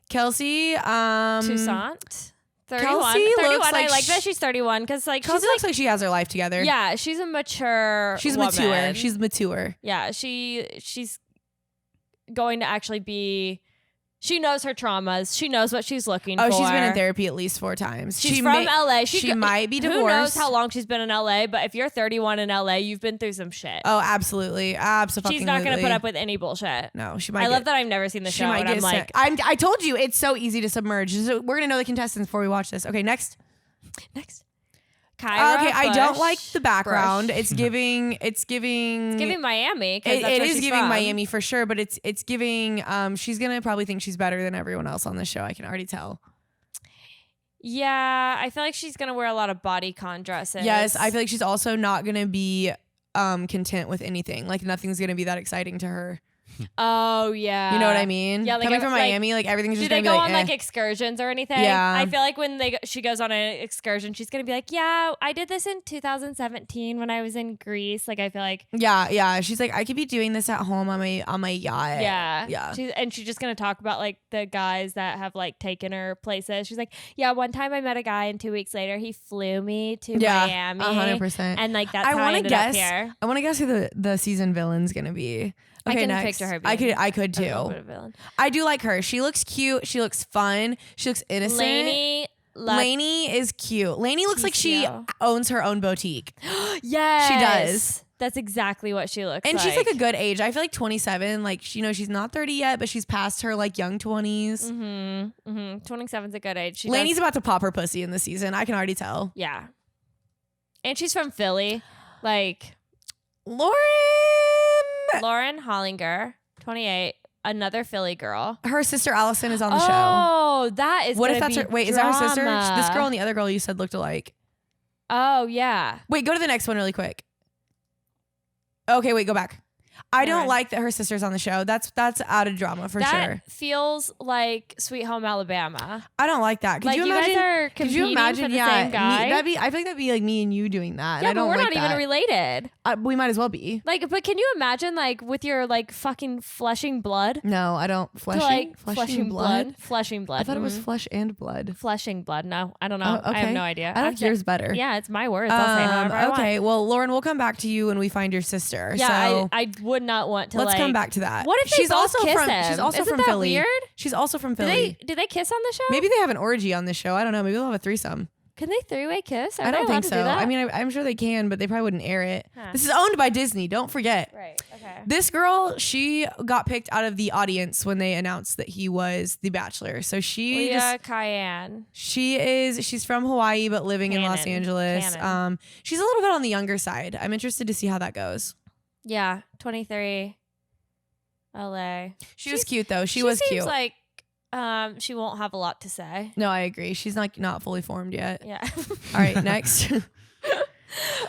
Kelsey. Toussaint. 31. Kelsey 31. looks like I like that she's 31 because like Kelsey she's looks like she has her life together. yeah, she's a mature She's woman. mature. She's mature. Yeah, she's going to actually be. She knows her traumas. She knows what she's looking for. Oh, she's been in therapy at least 4 times. She's from LA. She might be divorced. Who knows how long she's been in LA? But if you're 31 in LA, you've been through some shit. Oh, absolutely. Absolutely. She's not going to put up with any bullshit. No, she might. I love that I've never seen the show. And I'm like, I told you it's so easy to submerge. So we're gonna know the contestants before we watch this. Okay, next. Kyra Okay, I don't Bush. like the background. Brush. It's giving. It's giving Miami. It is giving Miami for sure, but it's giving. She's gonna probably think she's better than everyone else on this show. I can already tell. Yeah, I feel like she's gonna wear a lot of bodycon dresses. Yes, I feel like she's also not gonna be content with anything. Like nothing's gonna be that exciting to her. Oh yeah, You know what I mean? Yeah, like coming from Miami, like everything's do just they gonna go be on like, like excursions or anything? Yeah. I feel like when she goes on an excursion, she's gonna be like, "Yeah, I did this in 2017 when I was in Greece." Like I feel like, yeah. She's like, I could be doing this at home on my yacht. yeah. She's just gonna talk about like the guys that have like taken her places. She's like, "Yeah, one time I met a guy, and 2 weeks later he flew me to Miami, 100%. and like that's I how I want to ended up guess. here." I want to guess who the season villain's gonna be. Okay, I can next. picture her. I could a little too. bit of villain. I do like her. She looks cute. She looks fun. She looks innocent. Lainey is cute. Lainey looks like she Leticio. owns her own boutique. Yes, She does. That's exactly what she looks like. And she's like a good age. I feel like 27, like, she's not 30 yet, but she's past her like young 20s. 27's a good age. Lainey's about to pop her pussy in the season. I can already tell. Yeah. And she's from Philly. Like Lauren Hollinger, 28, another Philly girl. Her sister Allison is on the show. Oh, that is What if gonna that's be her? Wait, is that her sister? drama. This girl and the other girl you said looked alike. Oh, yeah. Wait, go to the next one really quick. Okay, wait, go back. I don't Anyway. like that her sister's on the show. That's out of drama for That sure. feels like Sweet Home Alabama. I don't like that. Could Like, you you imagine? guys are Could you competing imagine? for the Yeah, same guy? I feel like that'd be like me and you doing that. Yeah, I but don't we're like not even that. related. We might as well be. Like, but can you imagine, like, with your like fucking fleshing blood? No, I don't. To, like, fleshing blood. Fleshing blood. I thought it was flesh and blood. fleshing blood. No, I don't know. Oh, I have okay. no idea. I like I'm yours better. Yeah, it's my words. I'll say however I want. Okay, well, Lauren, we'll come back to you when we find your sister. Yeah, so I would not want to. let's like, come back to that. What if they she's both also kiss from? him? She's also Isn't from that Philly. weird? She's also from Do Philly. they kiss on the show? Maybe they have an orgy on this show. I don't know. Maybe they'll have a threesome. Can they three-way kiss? Are I they don't allowed think to so. do that? I mean, I'm sure they can, but they probably wouldn't air it. Huh. This is owned by Disney. Don't forget. Right. Okay. This girl, she got picked out of the audience when they announced that he was the Bachelor. So Leah Cayenne. she's from Hawaii but living in Los Canon. Angeles. Canon. She's a little bit on the younger side. I'm interested to see how that goes. Yeah, 23. LA. She was cute though. She She was seems cute. like she won't have a lot to say. No, I agree. She's not fully formed yet. Yeah. All right, next. Ooh,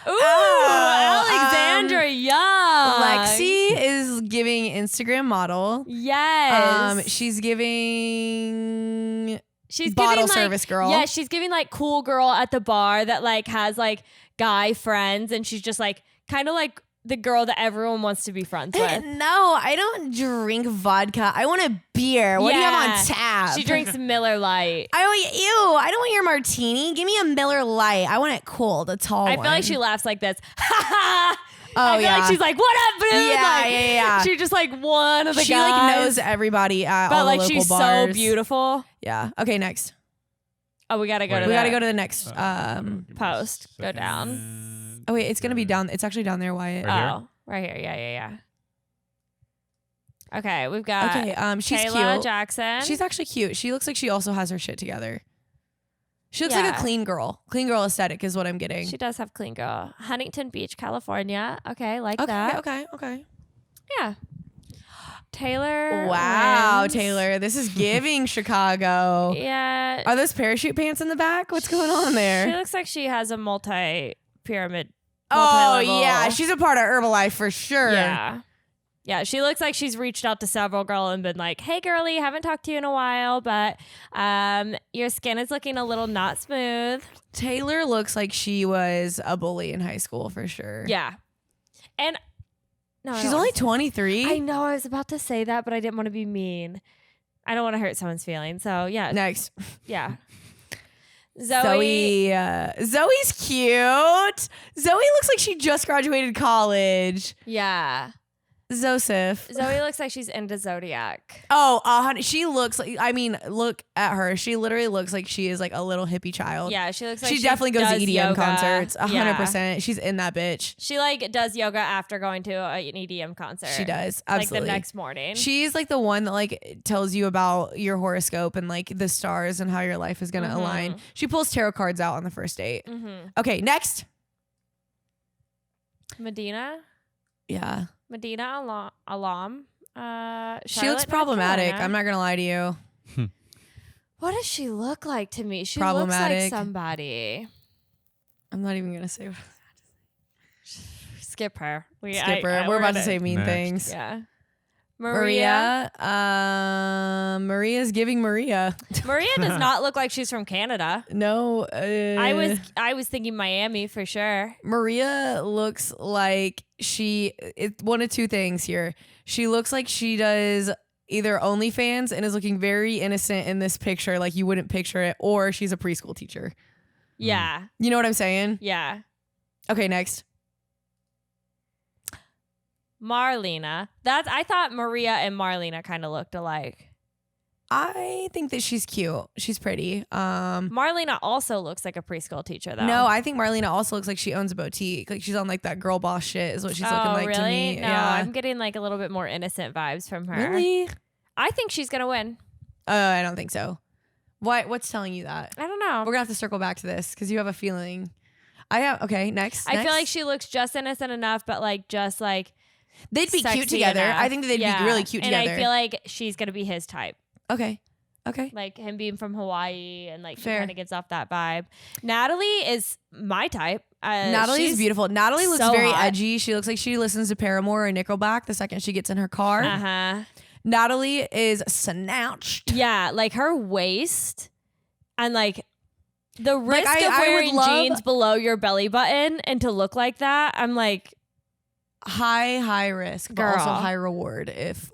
Oh, Alexandra Young. Lexi is giving Instagram model. Yes. She's giving She's bottle giving, like, service girl. Yeah, she's giving like cool girl at the bar that like has like guy friends, and she's just like kind of like the girl that everyone wants to be friends with. No, I don't drink vodka. I want a beer. What do you have on tap? She drinks Miller Lite. I don't want your martini. Give me a Miller Lite. I want it cold, a tall I one. feel like she laughs like this. I feel yeah. like she's like, "What up, dude?" Yeah, like, yeah. She just like one of the She guys. like knows everybody at but all like the local she's bars. so beautiful. Yeah. Okay, next. Oh, we gotta go to We got to that go to the next. Give me a post. Go second. down. Oh wait, it's gonna be down. It's actually down there, Wyatt. Right here? Oh, right here. Yeah. Okay, we've got Okay. She's Kayla cute. Jackson. She's actually cute. She looks like she also has her shit together. She looks like Yeah. a clean girl. Clean girl aesthetic is what I'm getting. She does have clean girl. Huntington Beach, California. Okay, like Okay. that. Okay. Yeah. Taylor. Wow, wins. Taylor. This is giving Chicago. Yeah. Are those parachute pants in the back? What's going on there? She looks like she has a multi-pyramid. Oh multi-level- yeah, she's a part of Herbalife for sure. Yeah. Yeah, she looks like she's reached out to several girls and been like, "Hey, girlie, haven't talked to you in a while, but your skin is looking a little not smooth." Taylor looks like she was a bully in high school for sure. Yeah. And no, I She's don't only wanna say- 23. I know I was about to say that, but I didn't want to be mean. I don't want to hurt someone's feelings. So yeah, Next. yeah. Zoe. Zoe's cute. Zoe looks like she just graduated college. Yeah. Zoseph. Zoe looks like she's into Zodiac. Oh, she looks like, I mean, look at her. She literally looks like she is like a little hippie child. Yeah, she looks like she definitely goes to does EDM yoga. concerts. 100%. Yeah. She's in that bitch. She like does yoga after going to an EDM concert. She does. Like Absolutely. the next morning. She's like the one that like tells you about your horoscope and like the stars and how your life is going to align. She pulls tarot cards out on the first date. Okay, next. Medina Alam. She looks Charlotte, North problematic. Carolina. I'm not going to lie to you. What does she look like to me? She looks Problematic. like somebody. I'm not even going to say. Skip her. Skip her. We're about to say mean Next. things. Yeah. Maria. Maria's giving Maria. Maria does not look like she's from Canada. No. I was thinking Miami for sure. Maria looks like it's one of two things here. She looks like she does either OnlyFans and is looking very innocent in this picture, like you wouldn't picture it, or she's a preschool teacher. Yeah. You know what I'm saying? Yeah. Okay, next. Marlena. I thought Maria and Marlena kind of looked alike. I think that she's cute. She's pretty. Marlena also looks like a preschool teacher though. No, I think Marlena also looks like she owns a boutique. Like she's on like that girl boss shit is what she's looking like really? to me. No, Yeah. I'm getting like a little bit more innocent vibes from her. Really? I think she's gonna win. I don't think so. What's telling you that? I don't know. We're gonna have to circle back to this because you have a feeling. Okay, next. I feel like she looks just innocent enough, but like just like they'd be sexy cute together. enough. I think that they'd Yeah. be really cute and together. I feel like she's gonna be his type. Okay. Like him being from Hawaii and like she Fair. kind of gives off that vibe. Natalie is my type. Natalie's she's beautiful. Natalie looks so very hot. edgy. She looks like she listens to Paramore or Nickelback the second she gets in her car. Natalie is snatched. Yeah, like her waist and like the risk I of would wearing love- jeans below your belly button and to look like that. I'm like, High risk, but Girl. also high reward if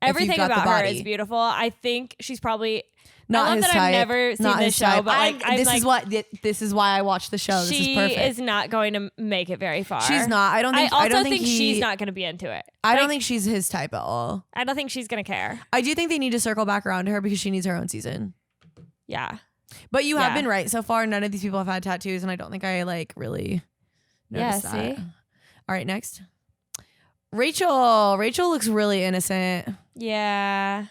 everything got the about her body. is beautiful. I think she's probably not I love his that type. I've never seen not this his show, type. but like I'm this like, this is why I watched the show. This is she perfect. is not going to make it very far. She's not. I don't I think. also I don't think, she's not going to be into it. I don't Like, think she's his type at all. I don't think she's going to care. I do think they need to circle back around to her because she needs her own season. Yeah. But you have Yeah. been right so far. None of these people have had tattoos, and I don't think I like really noticed that. See? All right, next. Rachel looks really innocent. Yeah.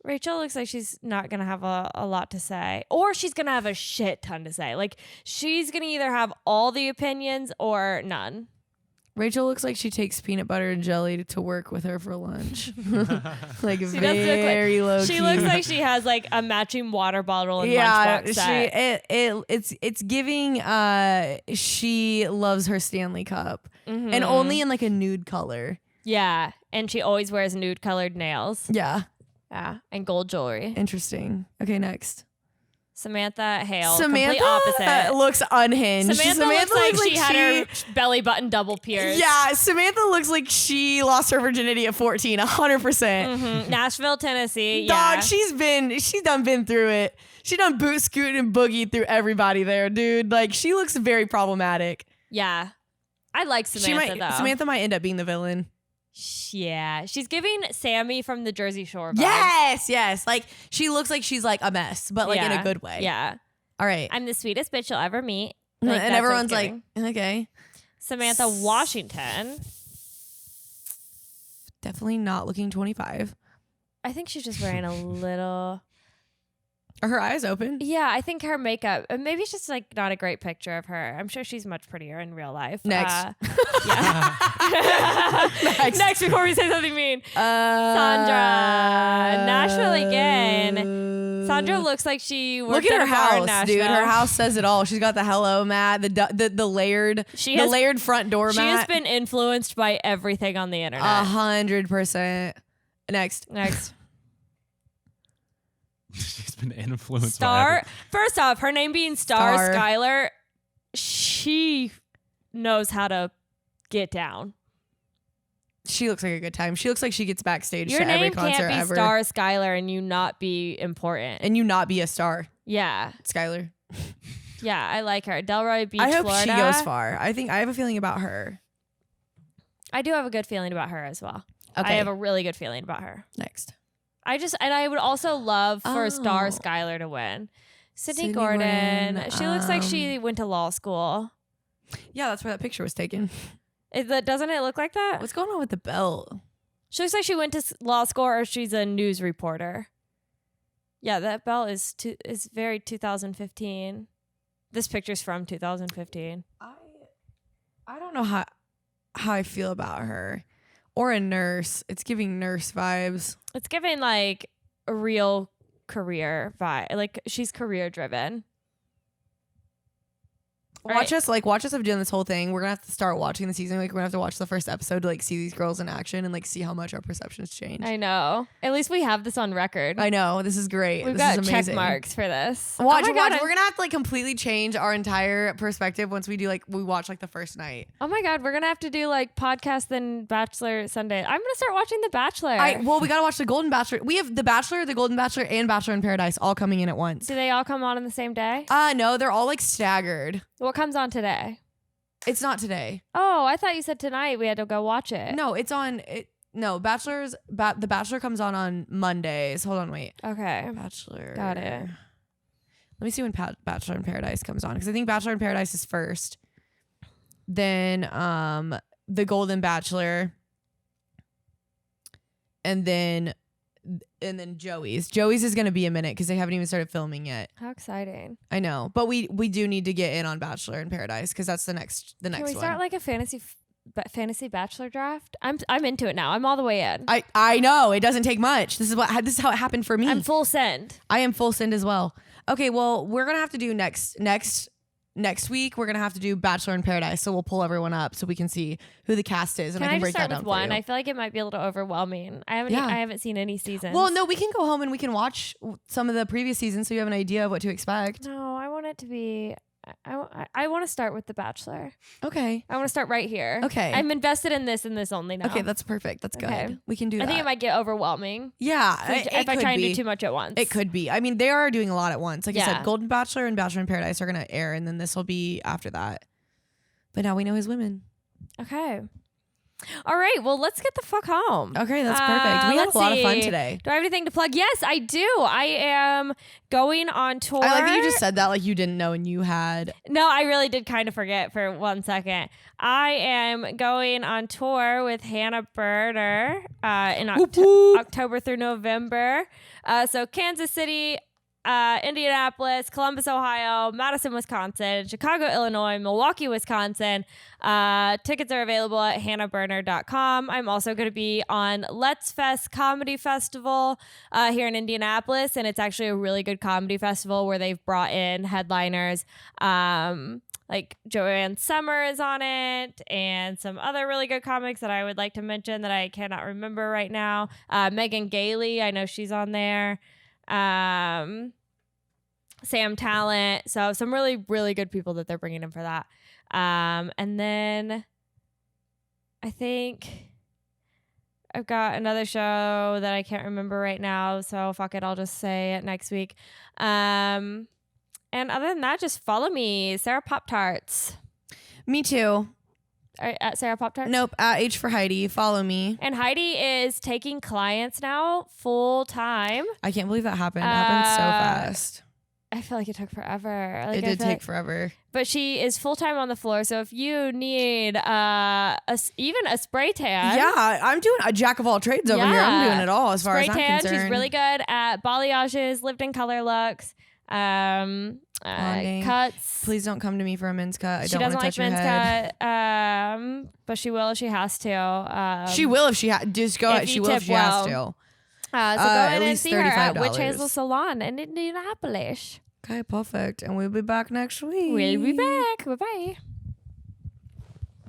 Rachel looks like she's not going to have a lot to say, or she's going to have a shit ton to say. Like she's going to either have all the opinions or none. Rachel looks like she takes peanut butter and jelly to work with her for lunch. Like She does look very low She key. looks like she has like a matching water bottle and yeah, lunchbox set. it's giving she loves her Stanley Cup. Mhm. And only in like a nude color. Yeah, and she always wears nude colored nails. Yeah. Yeah, and gold jewelry. Interesting. Okay, next. Samantha Hale, complete opposite. Samantha looks unhinged. Samantha looks like she had her belly button double pierced. Yeah, Samantha looks like she lost her virginity at 14, 100%. Mhm. Nashville, Tennessee. Dog, Yeah. she's done been through it. She done boot scoot and boogie through everybody there, dude. Like she looks very problematic. Yeah. I like Samantha though. Samantha might end up being the villain. Yeah. She's giving Sammy from the Jersey Shore vibe. Yes. Like she looks like she's like a mess, but like in Yeah. a good way. Yeah. All right. I'm the sweetest bitch you'll ever meet. And Like, that's everyone's what like, it's giving. okay. Samantha Washington. Definitely not looking 25. I think she's just wearing a little. Are her eyes open? Yeah, I think her makeup. Maybe it's just like not a great picture of her. I'm sure she's much prettier in real life. Next. Yeah. Next, before we say something mean. Sandra. Nashville again. Sandra looks like she worked Look at her a bar in house, Nashville. dude. Her house says it all. She's got the hello mat, the layered, layered front door She mat. has been influenced by everything on the internet. 100%. Next. She's been influenced Star. by First off, her name being Star Star. Skylar, she knows how to get down. She looks like a good time. She looks like she gets backstage Your to every name concert can't be ever. Star Skylar and you not be important. And you not be a star, Yeah. Skylar. Yeah, I like her. Delroy Beach, I hope Florida. she goes far. I have a feeling about her. I do have a good feeling about her as well. Okay. I have a really good feeling about her. Next. I would also love for Star Oh. Skylar to win. Sydney Sydney Gordon. Gordon, She looks like she went to law school. Yeah, that's where that picture was taken. Doesn't it look like that? What's going on with the belt? She looks like she went to law school or she's a news reporter. Yeah, that belt is very 2015. This picture's from 2015. I don't know how I feel about her. Or a nurse. It's giving nurse vibes. It's giving like a real career vibe. Like she's career driven. Watch us of doing this whole thing. We're gonna have to start watching the season. Like we're gonna have to watch the first episode to like see these girls in action and like see how much our perceptions change. I know. At least we have this on record. I know. This is great. We've this got is check amazing. marks for this. Watch. Oh my God, We're gonna have to like completely change our entire perspective once we watch like the first night. Oh my God, we're gonna have to do like podcast then Bachelor Sunday. I'm gonna start watching The Bachelor. We gotta watch the Golden Bachelor. We have the Bachelor, the Golden Bachelor, and Bachelor in Paradise all coming in at once. Do they all come on the same day? No, they're all like staggered. What comes on today? It's not today. Oh, I thought you said tonight we had to go watch it. No, it's on. No, The Bachelor comes on Mondays. Hold on, wait. Okay. Bachelor. Got it. Let me see when Bachelor in Paradise comes on because I think Bachelor in Paradise is first. Then the Golden Bachelor, and then Joey's. Joey's is gonna be a minute because they haven't even started filming yet. How exciting. I know, but we do need to get in on Bachelor in Paradise because that's the next Can we one. start like a fantasy Bachelor draft? I'm into it now. I'm all the way in. I know it doesn't take much. This is how it happened for me. I'm full send. I am full send as well. Okay, well we're gonna have to do next next week we're gonna have to do Bachelor in Paradise, so we'll pull everyone up so we can see who the cast is, and Can I I can just break that start down with for one? you. I feel like it might be a little overwhelming. I haven't seen any seasons. Well, no, we can go home and we can watch some of the previous seasons so you have an idea of what to expect. No, I want it to be. I want to start with The Bachelor. Okay. I want to start right here. Okay. I'm invested in this and this only now. Okay, that's perfect. That's good. Okay. We can do that. I think it might get overwhelming. Yeah, If I try and do too much at once. It could be. I mean, they are doing a lot at once. Like I Yeah. said, Golden Bachelor and Bachelor in Paradise are going to air, and then this will be after that. But now we know his women. Okay. All right. Well, let's get the fuck home. Okay, that's perfect. We had let's a lot of fun see. today. Do I have anything to plug? Yes, I do. I am going on tour. I like that you just said that like you didn't know and you had. No, I really did kind of forget for 1 second. I am going on tour with Hannah Berner in Whoop, whoop. October through November. So Kansas City, Indianapolis, Columbus, Ohio, Madison, Wisconsin, Chicago, Illinois, Milwaukee, Wisconsin. Tickets are available at hannahberner.com. I'm also going to be on Let's Fest Comedy Festival here in Indianapolis, and it's actually a really good comedy festival where they've brought in headliners. Like Joanne Summer is on it, and some other really good comics that I would like to mention that I cannot remember right now. Megan Gailey, I know she's on there. Sam Talent. So some really, really good people that they're bringing in for that. And then I think I've got another show that I can't remember right now. So fuck it. I'll just say it next week. And other than that, just follow me, Sarah Pop-Tarts. Me too. At Sarah Pop-Tarts? Nope. At H for Heidi. Follow me. And Heidi is taking clients now full time. I can't believe that happened. It happened so fast. I feel like it took forever. Like, It did take forever. But she is full time on the floor. So if you need even a spray tan. Yeah, I'm doing a jack of all trades over here. I'm doing it all as far spray as I'm tan, concerned. she's really good at balayages, lived in color looks, Blonding. cuts. Please don't come to me for a men's cut. I She don't doesn't want to like touch your men's head. cut, but she will if she has to. She will if she just go. if She you will if tip she has well. to. So go at in and least see her at $35. Witch Hazel Salon in Indianapolis. Okay, perfect. And we'll be back next week. We'll be back. Bye-bye.